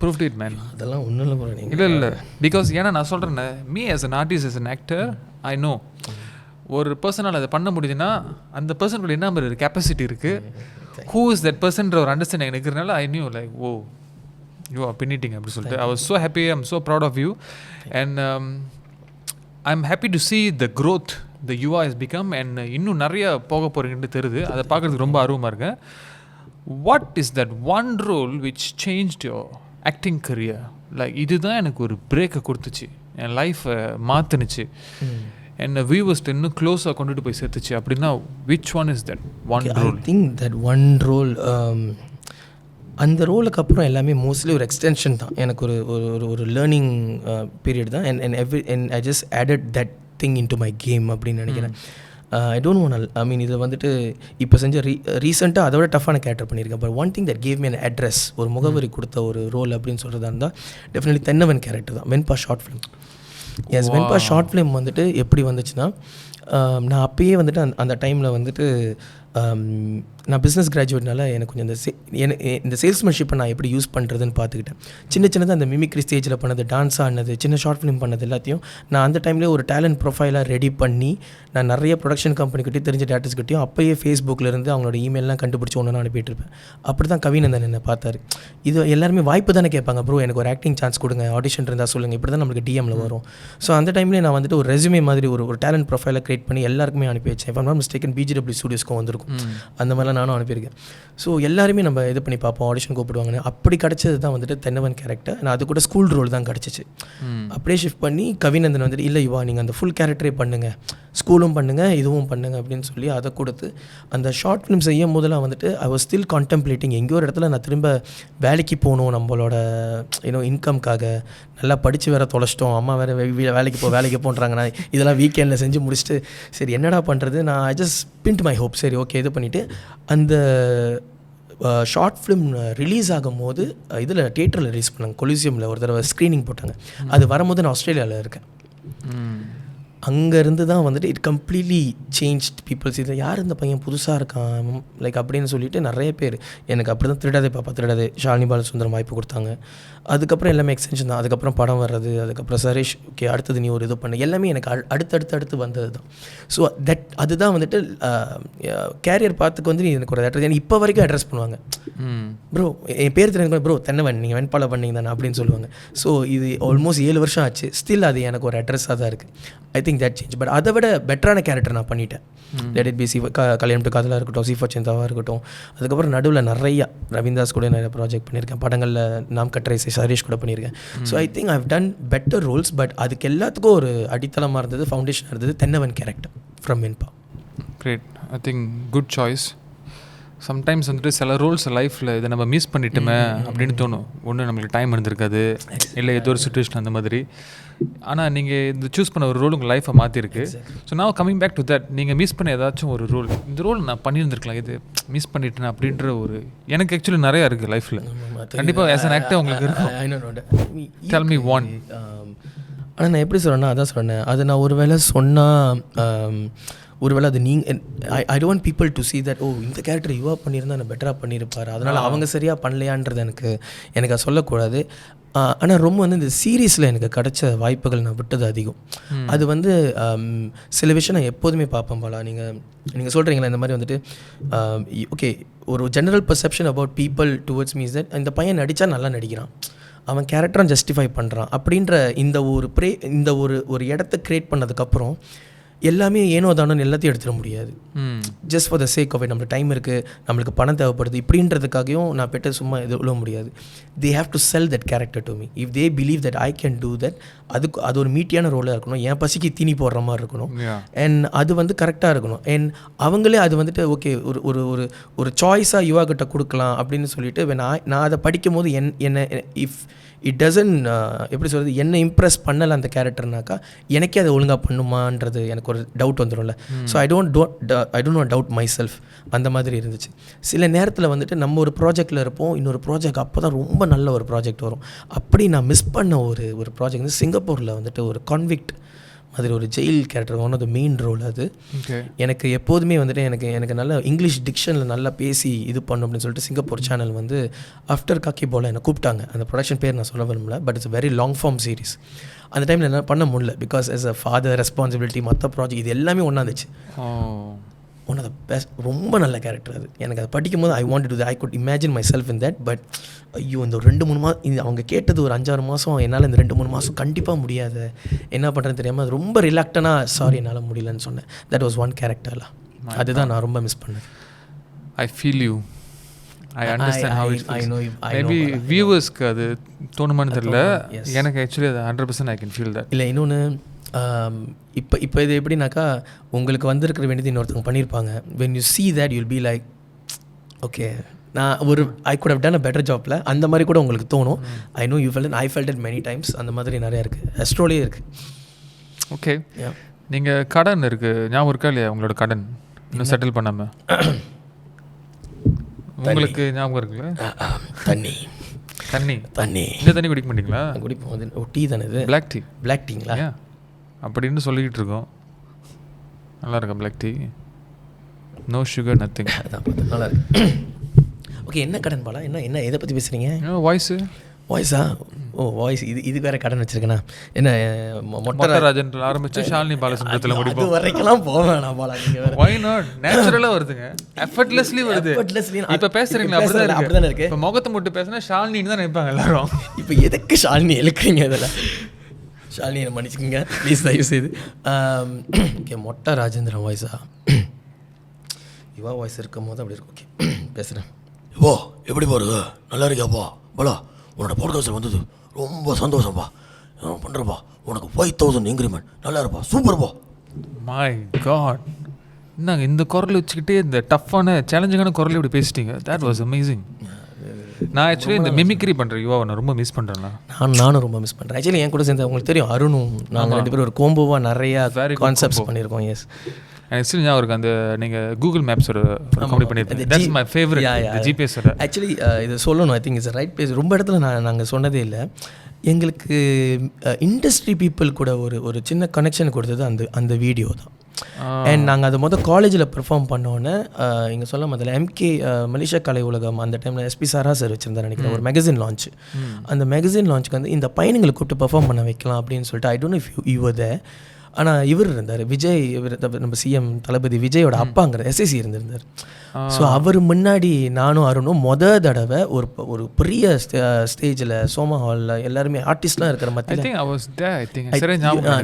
proved it man. அதெல்லாம் ஒன்றும் இல்லை போகிறேன். இல்லை பிகாஸ் ஏன்னா நான் சொல்கிறேன், me as an artist, as an actor, I know ஒரு பர்சனால் அதை பண்ண முடியுதுன்னா அந்த பர்சனுக்குள்ள என்ன மாதிரி கெப்பாசிட்டி இருக்குது, ஹூ இஸ் தட் பர்சன்ற ஒரு அண்டர்ஸ்டாண்டிங் எனக்கு இருக்கிறனால I knew like oh you are பின்னிட்டிங் அப்படி சொல்லிட்டு. I was so happy, I am so proud of you. And I am happy to see the growth the you is become. And இன்னும் நிறைய போக போகிறீங்கன்னு தெரியுது, அதை பார்க்குறதுக்கு ரொம்ப ஆர்வமாக இருக்கேன். What is that one role which changed your acting career? Like இதுதான் எனக்கு ஒரு பிரேக்கை கொடுத்துச்சு, என் லைஃப்பை மாற்றுனுச்சு, என்னை வியூவர்ஸ்ட்டு இன்னும் க்ளோஸாக கொண்டுட்டு போய் சேர்த்துச்சு அப்படின்னா which one is that one role? I think that one role, அந்த ரோலுக்கு அப்புறம் எல்லாமே மோஸ்ட்லி ஒரு எக்ஸ்டென்ஷன் தான். எனக்கு ஒரு லேர்னிங் பீரியட் தான். And I just added that thing in to my game அப்படின்னு நினைக்கிறேன். ஐ டோன்ட் வாண்ட், ஐ மீன் இதில் வந்துட்டு இப்போ செஞ்ச ரீசெண்டாக அதை விட டஃப்பான கேரக்டர் பண்ணியிருக்கேன். But one thing that gave me an address, ஒரு முகவரி கொடுத்த ஒரு ரோல் அப்படின்னு சொல்கிறதா இருந்தால் டெஃபினெட்லி தென்னவன் கேரக்டர் தான். வெண்பா ஷார்ட் ஃபிலிம். எஸ், வெண்பா ஷார்ட் ஃபிலிம் வந்துட்டு எப்படி வந்துச்சுன்னா, நான் அப்பயே வந்துட்டு அந்த டைமில் வந்துட்டு நான் பிஸ்னஸ் கிராஜுவேட்னால எனக்கு கொஞ்சம் இந்த சேல்ஸ்மேன்ஷிப்பை நான் எப்படி யூஸ் பண்ணுறதுன்னு பார்த்துக்கிட்டேன். சின்னதாக அந்த மிமிக்ரி ஸ்டேஜில் பண்ணது, டான்ஸ் ஆனது, சின்ன ஷார்ட் ஃபிலிம் பண்ணது எல்லாத்தையும் நான் அந்த டைம்லேயே ஒரு டேலண்ட் ப்ரொஃபைலாக ரெடி பண்ணி நான் நிறைய ப்ரொடக்ஷன் கம்பெனிக்கிட்டையும் தெரிஞ்ச டேரக்டர்ஸ்கிட்டையும் அப்போயே ஃபேஸ்புக்கிலேருந்து அவங்களோட இமெயிலெலாம் கண்டுபிடிச்சி ஒன்று நான் அனுப்பிட்டுருப்பேன். அப்படி தான் கவிநந்தன் என்னை பார்த்தாரு. இது எல்லாருமே வாய்ப்பு தானே கேட்பாங்க, ப்ரோ எனக்கு ஒரு ஆக்டிங் சான்ஸ் கொடுங்க, ஆடிஷன் இருந்தால் சொல்லுங்கள், இப்படி தான் நம்மளுக்கு டிஎம்மில் வரும். ஸோ அந்த டைம்லேயே நான் வந்துட்டு ஒரு ரெஸ்யூமே மாதிரி ஒரு டேலண்ட் ப்ரொஃபைலை க்ரியேட் பண்ணி எல்லாருக்குமே அனுப்பி வச்சேன். இப்போ நான் மிஸ்டேக்கன் பிஜிடபிள்யூ ஸ்டுடியோஸ்க்கும் வந்திருக்கும், அந்த மாதிரிலாம் நானும் அனுப்பியிருக்கேன். ஸோ எல்லாருமே நம்ம இது பண்ணி பார்ப்போம், ஆடிஷன் கூப்பிடுவாங்கன்னு. அப்படி கிடச்சது தான் வந்துட்டு தென்னவன் கேரக்டர். நான் அது கூட ஸ்கூல் ரோல் தான் கிடச்சிச்சு. அப்படியே ஷிஃப்ட் பண்ணி கவிநந்தன் வந்துட்டு இல்லை இவா நீங்கள் அந்த ஃபுல் கேரக்டரே பண்ணுங்கள், ஸ்கூலும் பண்ணுங்கள் இதுவும் பண்ணுங்கள் அப்படின்னு சொல்லி அதை கொடுத்து அந்த ஷார்ட் ஃபிலிம் செய்யும் போதெல்லாம் வந்துட்டு ஐ வாஸ் ஸ்டில் கான்டெம்ப்ளேட்டிங் எங்கேயோ ஒரு இடத்துல நான் திரும்ப வேலைக்கு போகணும், நம்மளோட இன்கம்காக. நல்லா படித்து வேறு தொலைச்சிட்டோம், அம்மா வேறு வேலைக்கு போன்றாங்கன்னா இதெல்லாம் வீக்கெண்டில் செஞ்சு முடிச்சுட்டு சரி என்னடா பண்ணுறது, நான் I just pinned my hope, சரி ஓகே இது பண்ணிவிட்டு அந்த ஷார்ட் ஃபிலிம் ரிலீஸ் ஆகும் போது இதில் தியேட்டரில் ரிலீஸ் பண்ணாங்க, கொலிசியமில் ஒரு தடவை ஸ்க்ரீனிங் போட்டாங்க. அது வரும்போது நான் ஆஸ்திரேலியாவில் இருக்கேன். அங்கேருந்து தான் வந்துட்டு இட் கம்ப்ளீட்லி சேஞ்ச்ட் பீப்புள்ஸ். இதை யார் இந்த பையன் புதுசாக இருக்கான் லைக் அப்படின்னு சொல்லிட்டு நிறைய பேர் எனக்கு அப்படி தான் திருடாதே பாப்பா திருடாதே ஷாலினி பாலசுந்தரம் வாய்ப்பு கொடுத்தாங்க. அதுக்கப்புறம் எல்லாமே எக்ஸ்டென்ஷன் தான். அதுக்கப்புறம் படம் வர்றது, அதுக்கப்புறம் சரேஷ் ஓகே அடுத்தது நீ ஒரு இது பண்ண, எல்லாமே எனக்கு அடுத்தடுத்து வந்தது தான். ஸோ அதுதான் வந்துட்டு கேரியர் பார்த்துக்கு வந்து எனக்கு ஒரு அட்ரஸ். இப்போ வரைக்கும் அட்ரஸ் பண்ணுவாங்க, ப்ரோ என் பேர் தெரிஞ்ச ப்ரோ தென்னவன் நீங்கள் வெண்பாலை பண்ணிங்க தானே அப்படின்னு சொல்லுவாங்க. ஸோ இது ஆல்மோஸ்ட் 7 வருஷம் ஆச்சு, ஸ்டில் அது எனக்கு ஒரு அட்ரஸாக தான் இருக்குது. ஐ திங்க் தட் சேஞ்ச். பட் அதை விட பெட்டரான கேரக்டர் நான் பண்ணிட்டேன். லெட் இட் பி கல்யாணம் டு காதலாக இருக்கட்டும், சீஃபா சிந்தாவாக இருக்கட்டும். அதுக்கப்புறம் நடுவில் நிறையா ரவீந்தாஸ் கூட நிறைய ப்ராஜெக்ட் பண்ணியிருக்கேன், படங்களில் நாம் கட்டுரை சரேஷ் கூட பண்ணியிருக்கேன். So I think I've done better roles. But அதுக்கு எல்லாத்துக்கும் ஒரு அடித்தளமாக இருந்தது, ஃபவுண்டேஷனாக இருந்தது Thennavan character from Venba. Great, I think good choice. Sometimes வந்துட்டு சில ரோல்ஸ் லைஃப்பில் இதை நம்ம மிஸ் பண்ணிட்டோமே அப்படின்னு தோணும். ஒன்று நம்மளுக்கு டைம் இருந்திருக்காது, இல்லை ஏதோ ஒரு சுச்சுவேஷன் அந்த மாதிரி. ஆனால் நீங்கள் இந்த சூஸ் பண்ண ஒரு ரோல் உங்கள் லைஃப்பை மாற்றிருக்கு. ஸோ நான் கம்மிங் பேக் டு தட், நீங்கள் மிஸ் பண்ண ஏதாச்சும் ஒரு ரோல், இந்த ரோல் நான் பண்ணியிருந்துருக்கலாம், இது மிஸ் பண்ணிட்டேன் அப்படின்ற ஒரு எனக்கு ஆக்சுவலி நிறையா இருக்குது லைஃப்பில். கண்டிப்பாக ஆஸ் அன் ஆக்டர் உங்களுக்கு இருக்கும். Tell me one. ஆனால் நான் எப்படி சொல்கிறேன்னா அதான் சொன்னேன், அது நான் ஒரு வேளை சொன்னால் ஒருவேளை அது நீங்கள் I don't people to see that ஓ இந்த கேரக்டர் யுவா பண்ணியிருந்தா நான் பெட்டராக பண்ணியிருப்பார், அதனால் அவங்க சரியாக பண்ணலையான்றது எனக்கு அது சொல்லக்கூடாது. ஆனால் ரொம்ப வந்து இந்த சீரீஸில் எனக்கு கிடைச்ச வாய்ப்புகள் நான் விட்டது அதிகம். அது வந்து சில விஷயம் நான் எப்போதுமே பார்ப்பேன் போல. நீங்கள் சொல்கிறீங்களா இந்த மாதிரி வந்துட்டு ஓகே ஒரு general perception about people towards maize that இந்த பையன் நடித்தா நல்லா நடிக்கிறான், அவன் கேரக்டரும் ஜஸ்டிஃபை பண்ணுறான் அப்படின்ற இந்த ஒரு இடத்த க்ரியேட் பண்ணதுக்கப்புறம் எல்லாமே ஏனோ தானோன்னு எல்லாத்தையும் எடுத்துட முடியாது. Just for the sake of it, நம்மளுக்கு டைம் இருக்குது, நம்மளுக்கு பணம் தேவைப்படுது, இப்படின்றதுக்காகவும் நான் பெற்ற சும்மா இது விட முடியாது. They have to sell that character to me. If they believe that I can do that, அது ஒரு மீட்டியான ரோலாக இருக்கணும், என் பசிக்கு தீனி போடுற மாதிரி இருக்கணும், அண்ட் அது வந்து கரெக்டாக இருக்கணும். அண்ட் அவங்களே அது வந்துட்டு ஓகே ஒரு ஒரு ஒரு ஒரு சாய்ஸாக யுவா கிட்ட கொடுக்கலாம் அப்படின்னு சொல்லிட்டு நான் அதை படிக்கும் போது என்ன இஃப் இட் டசன் எப்படி சொல்கிறது, என்னை இம்ப்ரெஸ் பண்ணலை அந்த கேரக்டர்னாக்கா எனக்கே அதை ஒழுங்காக பண்ணுமான்றது எனக்கு ஒரு டவுட் வந்துடும்ல. So I don't not doubt myself. அந்த மாதிரி இருந்துச்சு. சில நேரத்தில் வந்துட்டு நம்ம ஒரு ப்ராஜெக்டில் இருப்போம், இன்னொரு ப்ராஜெக்ட் அப்போ தான் ரொம்ப நல்ல ஒரு ப்ராஜெக்ட் வரும். அப்படி நான் மிஸ் பண்ண ஒரு ப்ராஜெக்ட் வந்து சிங்கப்பூரில் வந்துட்டு ஒரு கான்விக்ட் மாதிரி ஒரு jail character, one of the main role அது. எனக்கு எப்போதுமே வந்துட்டு எனக்கு நல்ல இங்கிலீஷ் டிக்ஷனில் நல்லா பேசி இது பண்ணும் அப்படின்னு சொல்லிட்டு சிங்கப்பூர் சேனல் வந்து ஆஃப்டர் காக்கி போல் என்னை கூப்பிட்டாங்க. அந்த ப்ரொடக்ஷன் பேர் நான் சொல்ல விரும்பல, but it's very long form series. அந்த டைமில் என்ன பண்ண முடியல, because as a father responsibility, மற்ற ப்ராஜெக்ட் இது எல்லாமே ஒன்றா இருந்துச்சு. ஒன் ஆஃப் த பெஸ்ட், ரொம்ப நல்ல கேரக்டர் அது. எனக்கு அதை படிக்கும் போது ஐ want to I could imagine my self in that. But ஐயோ, இந்த ஒரு 2-3 மாதம் அவங்க கேட்டது ஒரு 5-6 மாதம், என்னால் இந்த 2-3 மாதம் கண்டிப்பாக முடியாது, என்ன பண்ணுறேன்னு தெரியாமல் அது ரொம்ப ரிலாக்டனாக சாரி என்னால் முடியலன்னு சொன்னேன். தட் வாஸ் ஒன் கேரக்டர்லாம். அதுதான் நான் ரொம்ப மிஸ் பண்ணேன். I feel you, I understand how it feels. Maybe வியூவர்ஸ்க்கு அது தோணுமான்னு தெரியல, எனக்கு ஆக்சுவலி அது 100% ஐ கேன் ஃபீல் தட். இல்லை இன்னொன்று, இப்போ இது எப்படின்னாக்கா, உங்களுக்கு வந்திருக்கிற வேண்டியது இன்னொருத்தவங்க பண்ணியிருப்பாங்க. When you see that you'll be like okay, நான் ஐ could have done a better jobல அந்த மாதிரி கூட உங்களுக்கு தோணும். I know you felt it, I felt it many times. அந்த மாதிரி நிறையா இருக்குது, அஸ்ட்ரோலே இருக்குது. ஓகே, நீங்கள் கடன் இருக்குது ஞாபகம் இருக்கா இல்லையா? உங்களோட கடன் இன்னும் செட்டில் பண்ணாமல் உங்களுக்கு ஞாபகம் இருக்குல்ல? தண்ணி இந்த தண்ணி குடிக்க மாட்டீங்களா? குடிப்போம். அது டீ தானே இது? பிளாக் டீங்களா அப்படின்னு சொல்லிக்கிட்டு இருக்கோம். நல்லா இருக்கா black tea? No sugar, nothing. அதான் நல்லா இருக்கு. ஓகே, என்ன கடன் பாலா? என்ன எதை பற்றி பேசுகிறீங்க? வாய்ஸா? ஓ வாய்ஸ், இது வேறு கடன் வச்சுருக்கேண்ணா. என்ன மொட்டராஜன் ஆரம்பிச்சு ஷாலினி பாலசுப்ரமணியத்தில் முடிப்போம். அது வரைக்கெல்லாம் போவேன் பாலா. நீங்கள் why not? நேச்சுரலாக வருதுங்க, எஃபர்ட்லெஸ்லி வருது. இப்போ பேசுகிறீங்களா? அப்படி தானே இருக்குது. இப்போ முகத்தை மட்டும் பேசுனா ஷாலினின்னு தான் நினைப்பாங்க எல்லாரும். இப்போ எதுக்கு ஷாலினி எழுக்கிறீங்க? அதில் ஷாலினியை மன்னிச்சுக்கோங்க ப்ளீஸ், தயவு செய்து. ஓகே, மொட்டை ராஜேந்திரன் வாய்ஸா? யுவா வாய்ஸ் இருக்கும் போது அப்படி இருக்கும். ஓகே, பேசுகிறேன். ஓ, எப்படி பாருங்க, நல்லா இருக்கியாப்பா? பலா, உன்னோட பாட்காஸ்ட்டில் வந்தது ரொம்ப சந்தோஷம்ப்பா. பண்ணுறப்பா, உனக்கு 5000 இன்க்ரிமெண்ட். நல்லா இருப்பா, சூப்பர்ப்பா. மை காட், என்னங்க இந்த குரல் வச்சுக்கிட்டே இந்த டஃப்பான சேலஞ்சிங்கான குரல் இப்படி பேசிட்டீங்க. That was amazing. நான் ஆக்சுவலி இந்த மிமிக்ரி பண்ணுற யுவாவை நான் ரொம்ப மிஸ் பண்ணுறேன்னா. நானும் ரொம்ப மிஸ் பண்ணுறேன். ஆக்சுவலி என் கூட சேர்ந்து உங்களுக்கு தெரியும், அருணும் நாங்கள் 2 பேரும் ஒரு கோம்போவாக நிறையா கான்செப்ட்ஸ் பண்ணியிருக்கோம். எஸ், எனக்கு ஸ்டில் ஞாபகம் இருக்குது. அந்த நீங்கள் கூகுள் மேப்ஸோட காமெடி பண்ணியிருக்கீங்க. That's my favourite. ஜிபிஎஸோட ஆக்சுவலி இது சொல்லணும், I think it's right place. ரொம்ப இடத்துல நாங்கள் சொன்னதே இல்லை. எங்களுக்கு இண்டஸ்ட்ரி பீப்புள் கூட ஒரு சின்ன கனெக்ஷன் கொடுத்தது அந்த வீடியோ தான். அண்ட் நாங்கள் அதை காலேஜில் பெர்ஃபார்ம் பண்ணோன்னே இங்கே சொல்ல முதல்ல எம்கே மலேசியா கலை உலகம் அந்த டைமில் எஸ்பி சாரா சார் வச்சுருந்தார் நினைக்கிறேன், ஒரு மேகசின் லான்ச். அந்த மேகசின் லான்ச்சுக்கு வந்து இந்த பையனுங்களை கூப்பிட்டு பெர்ஃபார்ம் பண்ண வைக்கலாம் அப்படின்னு சொல்லிட்டு, I don't know if you were there. ஆனால் இவர் இருந்தார், விஜய், இவர் நம்ம சிஎம் தளபதி விஜயோட அப்பாங்கிற எஸ்எஸ்சி இருந்திருந்தார். ஸோ அவர் முன்னாடி நானும் அருணும் தடவை ஒரு பெரிய ஸ்டேஜில் சோமா ஹாலில் எல்லாருமே ஆர்டிஸ்ட்லாம் இருக்கிற மத்தியில்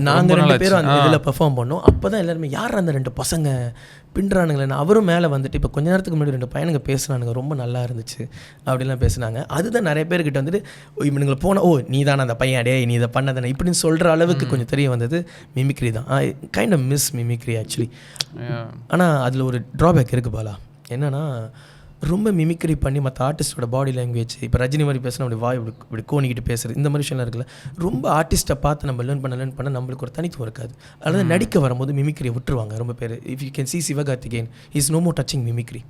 நாங்கள் 2 பேரும் அந்த இதில் பெர்ஃபார்ம் பண்ணோம். அப்போ தான் எல்லாருமே யார் அந்த 2 பசங்க பின்னுறானுங்களேன்னு, அவரும் மேலே வந்துட்டு இப்போ கொஞ்ச நேரத்துக்கு முன்னாடி 2 பையனுங்க பேசுனானுங்க, ரொம்ப நல்லா இருந்துச்சு அப்படிலாம் பேசுனாங்க. அதுதான் நிறைய பேர்கிட்ட வந்துட்டு இவனுங்களை போனால், ஓ நீ தானே அந்த பையன், அடே நீ இதை பண்ணதானே இப்படின்னு சொல்கிற அளவுக்கு கொஞ்சம் தெரிய வந்தது மிமிக்ரி தான். Kind of miss mimicry actually. ஆனால் அதில் ஒரு ட்ராபேக் இருக்குது பாலா. என்னென்னா, ரொம்ப மிமிக்ரி பண்ணி மற்ற ஆர்டிஸ்டோட பாடி லாங்குவேஜ், இப்போ ரஜினி மாதிரி பேசினா அப்படி வாய் இப்படி கோணிக்கிட்டு பேசுறது, இந்த மாதிரி விஷயம்லாம் இருக்குல்ல. ரொம்ப ஆர்டிஸ்ட்டை பார்த்து நம்ம லேர்ன் பண்ண நம்மளுக்கு ஒரு தனித்துவம் இருக்காது. அதாவது நடிக்க வரும்போது மிமிக்ரியை விட்டுருவாங்க ரொம்ப பேர். If you can see Sivakarthikeyan, is no more touching mimicry.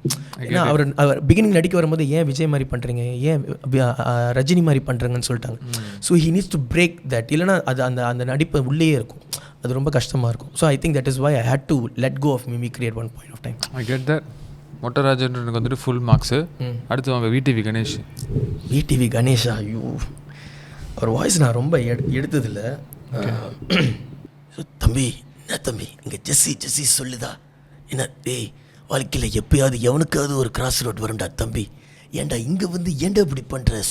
ஏன்னா அவர் பிகினிங் நடிக்க வரும்போது ஏன் விஜய் மாதிரி பண்ணுறீங்க, ஏன் ரஜினி மாதிரி பண்ணுறீங்கன்னு சொல்லிட்டாங்க. So he needs to break that. இல்லைனா அது அந்த நடிப்பு உள்ளே இருக்கும், அது ரொம்ப கஷ்டமாக இருக்கும். So I think that is why I hate to let go of mimicry at one point of time. I get that. மொட்டராஜனுக்கு வந்துட்டு ஃபுல் மார்க்ஸு. அடுத்து வாங்க விடிவி கணேஷ். விடிவி கணேஷா? ஐயோ, அவர் வாய்ஸ் நான் ரொம்ப எடுத்ததில்லை. தம்பி, என்ன தம்பி இங்கே ஜெஸ்ஸி சொல்லுதா என்ன? டேய், வாழ்க்கையில் எப்பயாவது எவனுக்காவது ஒரு கிராஸ் ரோட் வரும்டா தம்பி. ஏன்டா இங்கே வந்து ஏன்டா இப்படி பண்ணுற?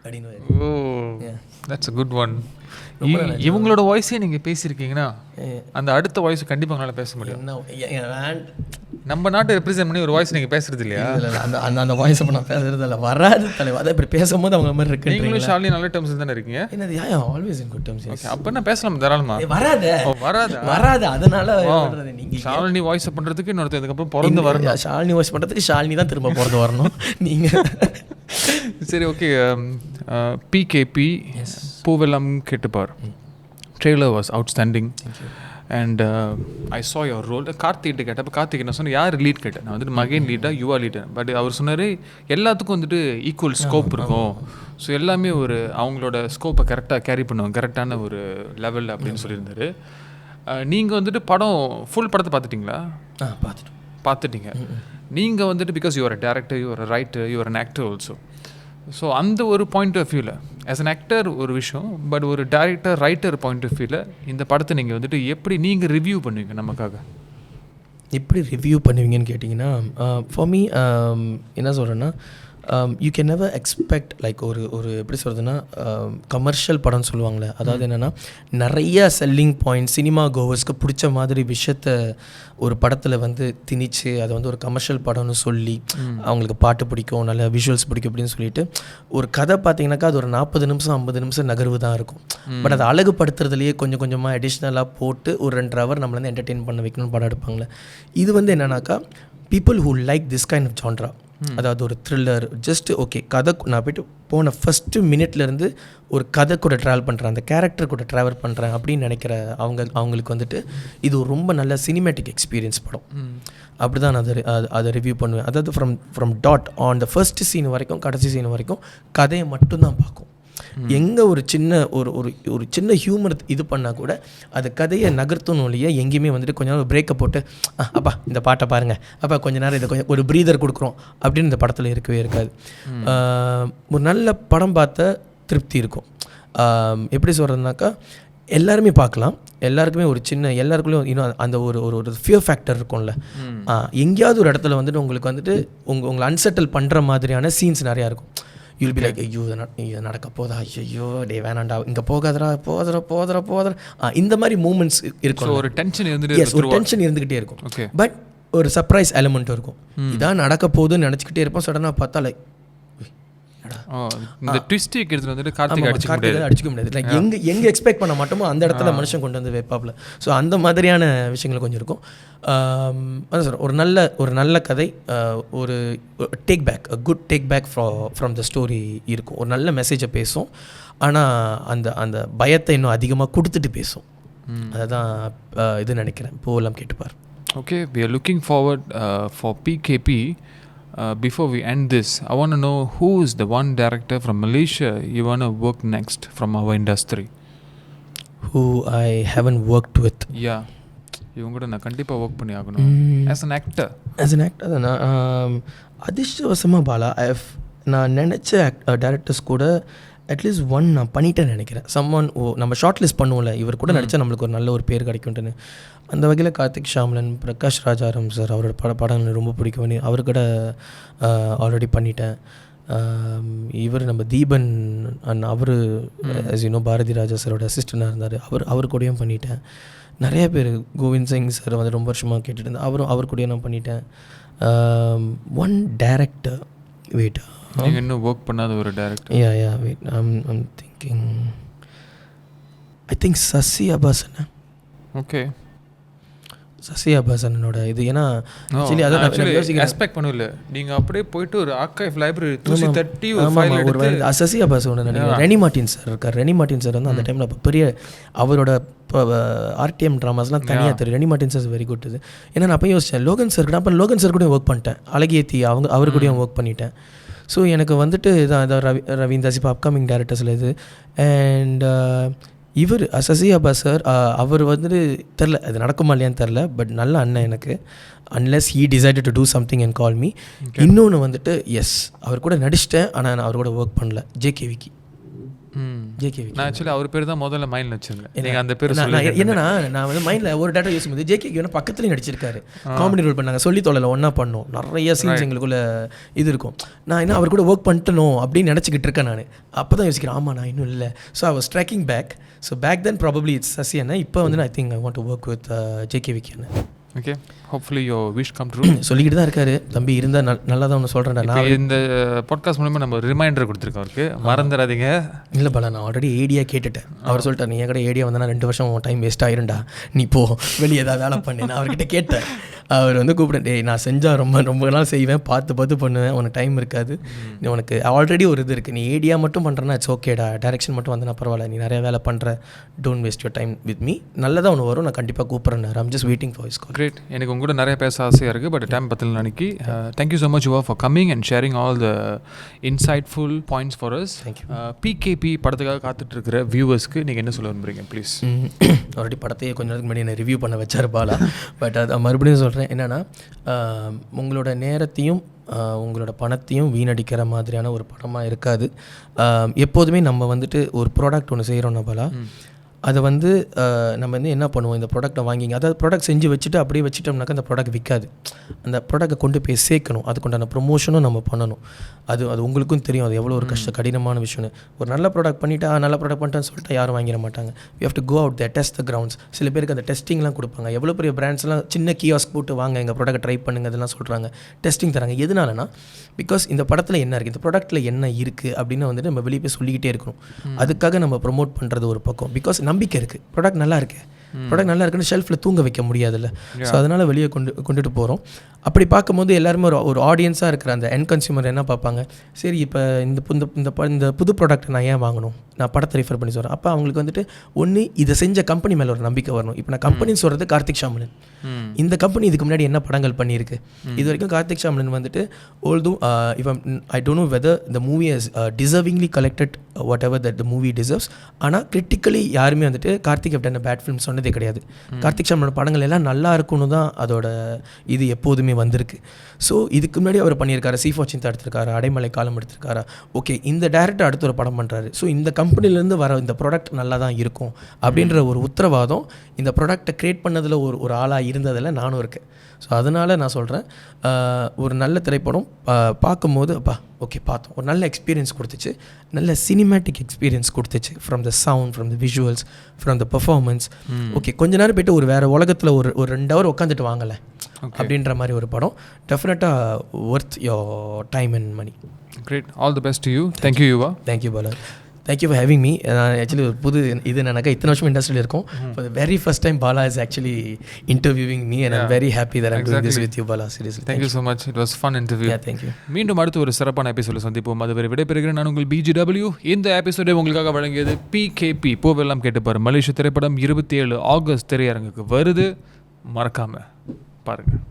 அப்படின்னு. ஓ தட்ஸ் அ குட் ஒன். இவங்களோட வாய்ஸே நீங்கள் பேசியிருக்கீங்கன்னா அந்த அடுத்த வாய்ஸ் கண்டிப்பாக உங்களால் பேச முடியும். நம்ம நாட்டை ரெப்ரசென்ட் பண்ணி ஒரு வாய்ஸ் நீங்கள் பேசுறது இல்லையா? அந்த அந்த வாய்ஸ் அப்போ நான் பேசுறது இல்லை, வராது தலைவர். அதை இப்படி பேசும்போது அவங்க மாதிரி இருக்கு. நீங்களும் ஷாலினி நல்ல டேர்ம்ஸ் தானே இருக்கீங்க? என்னது always in good terms. Okay, அப்போ என்ன பேசலாம் தாராளமா. வராது அதனால நீங்கள் ஷாலினி வாய்ஸ் பண்ணுறதுக்கு இன்னொருத்தர் இதுக்கப்புறம் பிறந்து வரணும். ஷாலினி வாய்ஸ் பண்ணுறதுக்கு ஷாலினி தான் திரும்ப பிறந்து வரணும். நீங்கள் சரி, okay. PKP Poovellam Kettupaar trailer was outstanding and I saw your role. கார்த்திகிட்ட கேட்டப்போ கார்த்திக் என்ன சொன்னேன், யார் லீட் கேட்டேன். நான் வந்துட்டு மகேன் லீடா யுவா லீடர். பட் அவர் சொன்னார் எல்லாத்துக்கும் வந்துட்டு ஈக்குவல் ஸ்கோப் இருக்கும், ஸோ எல்லாமே ஒரு அவங்களோட ஸ்கோப்பை கரெக்டாக கேரி பண்ணுவாங்க, கரெக்டான ஒரு லெவலில் அப்படின்னு சொல்லியிருந்தாரு. நீங்கள் வந்துட்டு படம் ஃபுல் படத்தை பார்த்துட்டிங்களா? பார்த்துட்டீங்க. நீங்கள் வந்துட்டு because you're a director, you're a writer, you're an actor also. So அந்த ஒரு பாயிண்ட் ஆஃப் வியூவில் ஆஸ் அன் ஆக்டர் ஒரு விஷயம், பட் ஒரு டேரக்டர் ரைட்டர் பாயிண்ட் ஆஃப் வியூவில் இந்த படத்தை நீங்கள் வந்துட்டு எப்படி நீங்கள் ரிவ்யூ பண்ணுவீங்க நமக்காக? எப்படி ரிவ்யூ பண்ணுவீங்கன்னு கேட்டிங்கன்னா, ஃபார் மீ என்ன சொல்கிறேன்னா, you can never expect like ஒரு எப்படி சொல்கிறதுனா கமர்ஷியல் படம்னு சொல்லுவாங்களே, அதாவது என்னென்னா நிறைய செல்லிங் பாயிண்ட் சினிமா கோவர்ஸ்க்கு பிடிச்ச மாதிரி விஷயத்த ஒரு படத்தில் வந்து திணிச்சு அதை வந்து ஒரு கமர்ஷியல் படம்னு சொல்லி அவங்களுக்கு பாட்டு பிடிக்கும், நல்ல விஷுவல்ஸ் பிடிக்கும் அப்படின்னு சொல்லிட்டு ஒரு கதை பார்த்தீங்கன்னாக்கா அது ஒரு 40 நிமிஷம் 50 நிமிஷம் நகர்வு தான் இருக்கும். பட் அதை அழகுபடுத்துறதுலேயே கொஞ்சம் கொஞ்சமாக அடிஷ்னலாக போட்டு ஒரு 2 ஹவர் நம்மளை வந்து என்டர்டெயின் பண்ண வைக்கணும்னு படம் எடுப்பாங்களே. இது வந்து என்னன்னாக்கா people who like this kind of genre, அதாவது ஒரு த்ரில்லர் ஜஸ்ட் ஓகே கதை. நான் போய்ட்டு போன ஃபஸ்ட்டு மினிட்லேருந்து ஒரு கதை கூட ட்ராவல் பண்ணுறேன், அந்த கேரக்டர் கூட ட்ராவல் பண்ணுறேன் அப்படின்னு நினைக்கிற அவங்களுக்கு வந்துட்டு இது ஒரு ரொம்ப நல்ல சினிமேட்டிக் எக்ஸ்பீரியன்ஸ் படம். அப்படி தான் நான் அதை ரிவ்யூ பண்ணுவேன். அதாவது from dot on the first scene வரைக்கும் கடைசி சீன் வரைக்கும் கதையை மட்டும்தான் பார்க்கும். எங்கே ஒரு சின்ன ஒரு சின்ன ஹியூமர் இது பண்ணால் கூட அது கதையை நகர்த்தணும் இல்லையா, எங்கேயுமே வந்துட்டு கொஞ்ச நேரம் பிரேக்கை போட்டு அப்பா இந்த பாட்டை பாருங்கள், அப்பா கொஞ்ச நேரம் இதை கொஞ்சம் ஒரு ப்ரீதர் கொடுக்குறோம் அப்படின்னு இந்த படத்தில் இருக்கவே இருக்காது. ஒரு நல்ல படம் பார்த்த திருப்தி இருக்கும். எப்படி சொல்கிறதுனாக்கா எல்லாருமே பார்க்கலாம், எல்லாருக்குமே ஒரு சின்ன எல்லாருக்குள்ளேயும் இன்னும் அந்த ஒரு ஃபியர் ஃபேக்டர் இருக்கும்ல, எங்கேயாவது ஒரு இடத்துல வந்துட்டு உங்களுக்கு வந்துட்டு உங்களை அன்செட்டில் பண்ணுற மாதிரியான சீன்ஸ் நிறையா இருக்கும். யூல் பி லைக் ஐயோ இது நடக்க போதா, ஐயோ டே வேணாண்டா இங்கே போகாதரா போதரா இந்த மாதிரி மூமெண்ட்ஸ் இருக்கும். ஒரு டென்ஷன் இருந்துக்கிட்டே இருக்கும். பட் ஒரு சர்ப்ரைஸ் எலிமெண்ட்டும் இருக்கும். இதான் நடக்க போகுதுன்னு நினச்சிக்கிட்டே இருப்போம். சடனாக பார்த்தா லைக் இந்த ட்விஸ்ட் எடுத்துட்டு வந்துட்டு கார்த்திக் அடிச்சுக்க முடியாது. லைக் எங்கே எக்ஸ்பெக்ட் பண்ண மாட்டோமோ அந்த இடத்துல மனுஷன் கொண்டு வந்து வைப்பாப்ல. ஸோ அந்த மாதிரியான விஷயங்கள் கொஞ்சம் இருக்கும். அதான் சார் ஒரு நல்ல கதை, ஒரு take back good take back from the story இருக்கும். ஒரு நல்ல மெசேஜை பேசும், ஆனால் அந்த பயத்தை இன்னும் அதிகமாக கொடுத்துட்டு பேசும். அதுதான் இது நினைக்கிறேன். Poovellam Kettupaar. Okay, we are looking forward for PKP. Before we end this, I want to know who is the one director from Malaysia you want to work next from our industry? Who I haven't worked with. Yeah, இவங்கூட நான் கண்டிப்பாக work பண்ணி ஆகணும் as an actor. நான் அதிர்ஷ்டவசமாக பாலா நான் நினச்ச directors கூட at least one நான் பண்ணிட்டேன்னு நினைக்கிறேன். சம்மன் நம்ம ஷார்ட் லிஸ்ட் பண்ணுவோம்ல, இவர் கூட நடித்தா நம்மளுக்கு ஒரு நல்ல ஒரு பேர் கிடைக்கும்ட்டுன்னு. அந்த வகையில் கார்த்திக் ஷாம்லன், பிரகாஷ் ராஜாராம் சார் அவரோட படங்கள் ரொம்ப பிடிக்கும். அவர் கூட ஆல்ரெடி பண்ணிட்டேன். இவர் நம்ம தீபன் அவர் பாரதி ராஜா சாரோட அசிஸ்டண்டாக இருந்தார், அவர் கூடயும் பண்ணிட்டேன். நிறைய பேர் கோவிந்த் சிங் சார் வந்து ரொம்ப வருஷமாக கேட்டுட்டு இருந்தேன், அவர் கூடயும் நான் பண்ணிட்டேன். ஒன் டைரக்டர் வெயிட் நீங்கள் இன்னும் ஒர்க் பண்ணாத ஒரு director? Yeah wait I'm thinking I think Sasi Abasan. Okay, Sasi அபாசனோட இது ஏன்னா எக்ஸ்பெக்ட் பண்ணல நீங்கள் அப்படியே போயிட்டு ஒரு ஆர்கைவ் லைப்ரரி தூசி தட்டி ஒரு சசி அபாசனோட நினைக்கிறேன். ரெனி மார்ட்டின் சார் இருக்கார். ரெனி மார்ட்டின் சார் வந்து அந்த டைமில் பெரிய அவரோட ஆர்டிஎம் ட்ராமாஸ்லாம் தனியாக தெரியும். Rennie Martin sir very good. இது ஏன்னா நான் அப்போ யோசித்தேன் லோகன் சார், அப்போ லோகன் சார் கூடயும் ஒர்க் பண்ணிட்டேன். அழகியத்தி அவர் கூடயும் ஒர்க் பண்ணிட்டேன். ஸோ எனக்கு வந்துட்டு இதான் ரவீந்தர் இப்போ அப்கமிங் டேரக்டர்ஸில் இது. அண்ட் இவர் சசி அபா சார் அவர் வந்துட்டு தெரில அது நடக்குமா இல்லையான்னு தெரில, பட் நல்ல அண்ணன் எனக்கு. Unless he decided to do something and call me. இன்னொன்று வந்துட்டு எஸ் அவர் கூட நடிச்சிட்டேன், ஆனால் நான் அவர் கூட ஒர்க் பண்ணல. ஜேகே விக்கி. ஜேகே விக்கி. நான் ஆக்சுவலி அவர் பேர் தான் முதல்ல மைண்டில் வச்சிருந்தேன். நீங்கள் அந்த பேர் என்னன்னா நான் வந்து மைண்டில் ஒரு டேட்டா யூஸ் பண்ணி ஜேகே விக்கி பக்கத்துலேயும் நடிச்சிருக்காரு, காமெடி ரோல் பண்ணாங்க, சொல்லி தொலைல ஒன்றா பண்ணோம், நிறைய சீன்ஸ் எங்களுக்குள்ள இது இருக்கும். நான் என்ன அவர் கூட ஒர்க் பண்ணிட்டணும் அப்படின்னு நினச்சிக்கிட்டு இருக்கேன். நான் அப்போ தான் யோசிக்கிறேன், ஆமாம் நான் இன்னும் இல்லை. So I was tracking back. So back then probably it's Sasi அண்ணா. இப்போ வந்து I think I want to work with JK Vicky அண்ணா. Okay, hopefully your wish come true. சொல்லிக்கிட்டு தான் இருக்காரு தம்பி, இருந்தால் நல்லா தான் ஒன்று சொல்கிறேன்டா. நான் இந்த பாட்காஸ்ட் மூலமாக நம்ம ரிமைண்டர் கொடுத்துருக்கோம் அவருக்கு, மறந்துடாதீங்க. இல்லை பல நான் ஆல்ரெடி ஏடியா கேட்டுட்டேன். அவர் சொல்லிட்டார், நீ என் ஏடியா வந்தா 2 வருஷம் டைம் வேஸ்ட் ஆயிருண்டா, நீ போ வெளியே ஏதாவது வேலை பண்ணு. நான் அவர்கிட்ட கேட்டேன். அவர் வந்து கூப்பிட்டேன், டேய் நான் செஞ்சால் ரொம்ப நாள் செய்வேன், பார்த்து பண்ணுவேன், உனக்கு டைம் இருக்காது, நீ உனக்கு ஆல்ரெடி ஒரு இது இருக்குது, நீ ஏடியா மட்டும் பண்ணுறேன்னா இட்ஸ் ஓகேடா, டேரக்ஷன் மட்டும் வந்தனா பரவாயில்ல, நீ நிறைய வேலை பண்ணுற, don't waste your time with me, நல்லதாக ஒன்று வரும், நான் கண்டிப்பாக கூப்பிட்றேன். I'm just waiting for his call. Great. எனக்கு உங்க கூட நிறைய பேச ஆசையாக இருக்குது, பட் டைம் பத்தல அன்னைக்கு. Thank you so much Yuva for coming and sharing all the insightful points for us. PKb படத்துக்காக காத்துட்டு இருக்கிற வியூவர்ஸ்க்கு நீங்கள் என்ன சொல்ல விரும்புறீங்க ப்ளீஸ்? ஆல்ரெடி படத்தையே கொஞ்ச நேரத்துக்கு முன்னாடி என்ன ரிவ்யூ பண்ண வச்சார் பாலா. பட் அது மறுபடியும் சொல்கிறேன், என்னென்னா உங்களோட நேரத்தையும் உங்களோட பணத்தையும் வீணடிக்கிற மாதிரியான ஒரு படமாக இருக்காது. எப்போதுமே நம்ம வந்துட்டு ஒரு ப்ராடக்ட் ஒன்று செய்கிறோன்னா பாலா, அதை வந்து நம்ம வந்து என்ன பண்ணுவோம், இந்த ப்ராடக்ட்டை வாங்கிங்க, அதாவது ப்ராடக்ட் செஞ்சு வச்சுட்டு அப்படியே வச்சுட்டோம்னாக்கா அந்த ப்ராடக்ட் விற்காது. அந்த ப்ராடக்ட்டை கொண்டு போய் சேர்க்கணும், அதுக்குண்டான ப்ரொமோஷனும் நம்ம பண்ணணும். அது உங்களுக்கும் தெரியும், அது எவ்வளோ ஒரு கடினமான விஷயம்னு. ஒரு நல்ல ப்ராடக்ட் பண்ணிவிட்டு நல்ல ப்ராடக்ட் பண்ணிட்டேன்னு சொல்லிட்டு யாரும் வாங்கிட மாட்டாங்க. You have to go out there, test the grounds. சில பேருக்கு அந்த டெஸ்டிங்லாம் கொடுப்பாங்க. எவ்வளோ பெரிய பிராண்ட்ஸ்லாம் சின்ன கியாஸ்க் போட்டு வாங்க, எங்கள் ப்ராடக்ட் ட்ரை பண்ணுங்க அதெல்லாம் சொல்கிறாங்க, டெஸ்டிங் தராங்க. எதனாலனா பிகாஸ் இந்த படத்தில் என்ன இருக்குது, இந்த ப்ராடக்ட்டில் என்ன இருக்குது அப்படின்னு வந்துட்டு நம்ம வெளியே போய் சொல்லிக்கிட்டே இருக்கணும். அதுக்காக நம்ம ப்ரொமோட் பண்ணுறது ஒரு பக்கம். பிகாஸ் நம்பிக்கை இருக்குது, ப்ராடக்ட் நல்லா இருக்குது, ப்ராடக்ட் நல்லா இருக்குன்னு ஷெல்ஃபில் தூங்க வைக்க முடியாதுல்ல. ஸோ அதனால் வெளியே கொண்டுட்டு போகிறோம். அப்படி பார்க்கும்போது எல்லாருமே ஒரு ஆடியன்ஸாக இருக்கிற அந்த எண்ட் கன்சியூமர் என்ன பார்ப்பாங்க, சரி இப்போ இந்த புது ப்ராடக்ட் நான் ஏன் வாங்கணும், நான் படத்தை ரிஃபர் பண்ணி சொல்கிறேன். அப்போ அவங்களுக்கு வந்துட்டு ஒன்று இதை செஞ்ச கம்பெனி மேலே ஒரு நம்பிக்கை வரணும். இப்போ நான் கம்பெனின்னு சொல்கிறது கார்த்திக் ஷாமலன். இந்த கம்பெனி இதுக்கு முன்னாடி என்ன படங்கள் பண்ணியிருக்கு, இது வரைக்கும் கார்த்திக் ஷாமலன் வந்துட்டு although if I don't know whether the movie has deservingly collected whatever that the movie deserves, ஆனால் கிரிட்டிக்கலி யாருமே வந்துட்டு Karthik have done a bad film சொன்னதே கிடையாது. கார்த்திக் ஷாமலன் படங்கள் எல்லாம் நல்லா இருக்குன்னு தான் அதோட இது எப்போதுமே வந்திருக்கு. ஸோ இதுக்கு முன்னாடி அவர் பண்ணியிருக்காரு, சீஃபாச்சின் எடுத்திருக்காரு, அடைமலை காலம் எடுத்திருக்காரா, ஓகே இந்த டேரக்டர் அடுத்த ஒரு படம் பண்ணுறாரு, ஸோ இந்த கம்பெனிலேருந்து வர இந்த ப்ராடக்ட் நல்லா தான் இருக்கும் அப்படின்ற ஒரு உத்தரவாதம் இந்த ப்ராடக்டை க்ரியேட் பண்ணதில் ஒரு ஆளாக இருந்ததில் நானும் இருக்கேன். ஸோ அதனால் நான் சொல்கிறேன், ஒரு நல்ல திரைப்படம் பார்க்கும்போது அப்பா ஓகே பார்த்தோம், ஒரு நல்ல எக்ஸ்பீரியன்ஸ் கொடுத்துச்சு, நல்ல சினிமேட்டிக் எக்ஸ்பீரியன்ஸ் கொடுத்துச்சு. From the sound, from the visuals, from the performance. Okay கொஞ்ச நேரம் போய்ட்டு ஒரு வேறு உலகத்தில் ஒரு 2 hour உட்காந்துட்டு வாங்கலை அப்படின்ற மாதிரி ஒரு படம். டெஃபினட்டாக worth your time and money. Great, all the best to you. Thank you Yuva. Thank you Bala, thank you for having me. Actually ஒரு புது இது என்னக்கா, இத்தனை வருஷம் இண்டஸ்ட்ரியில் இருக்கும், for the very first time Bala is actually interviewing me and I'm very happy that I'm doing this with you Bala. Seriously thank you so much, it was fun interview. Thank you. மீண்டும் அடுத்து ஒரு சிறப்பான எபிசோடில் சந்திப்போம். அதுவரை விடைபெறுகிறேன் நான் உங்கள் BGW. இந்த எபிசோடை உங்களுக்காக வழங்கியது PKP. பூவெல்லாம் கேட்டுப்பாரு மலேசிய திரைப்படம் 27 ஆகஸ்ட் திரையரங்குக்கு வருது, மறக்காமல் பாருங்கள்.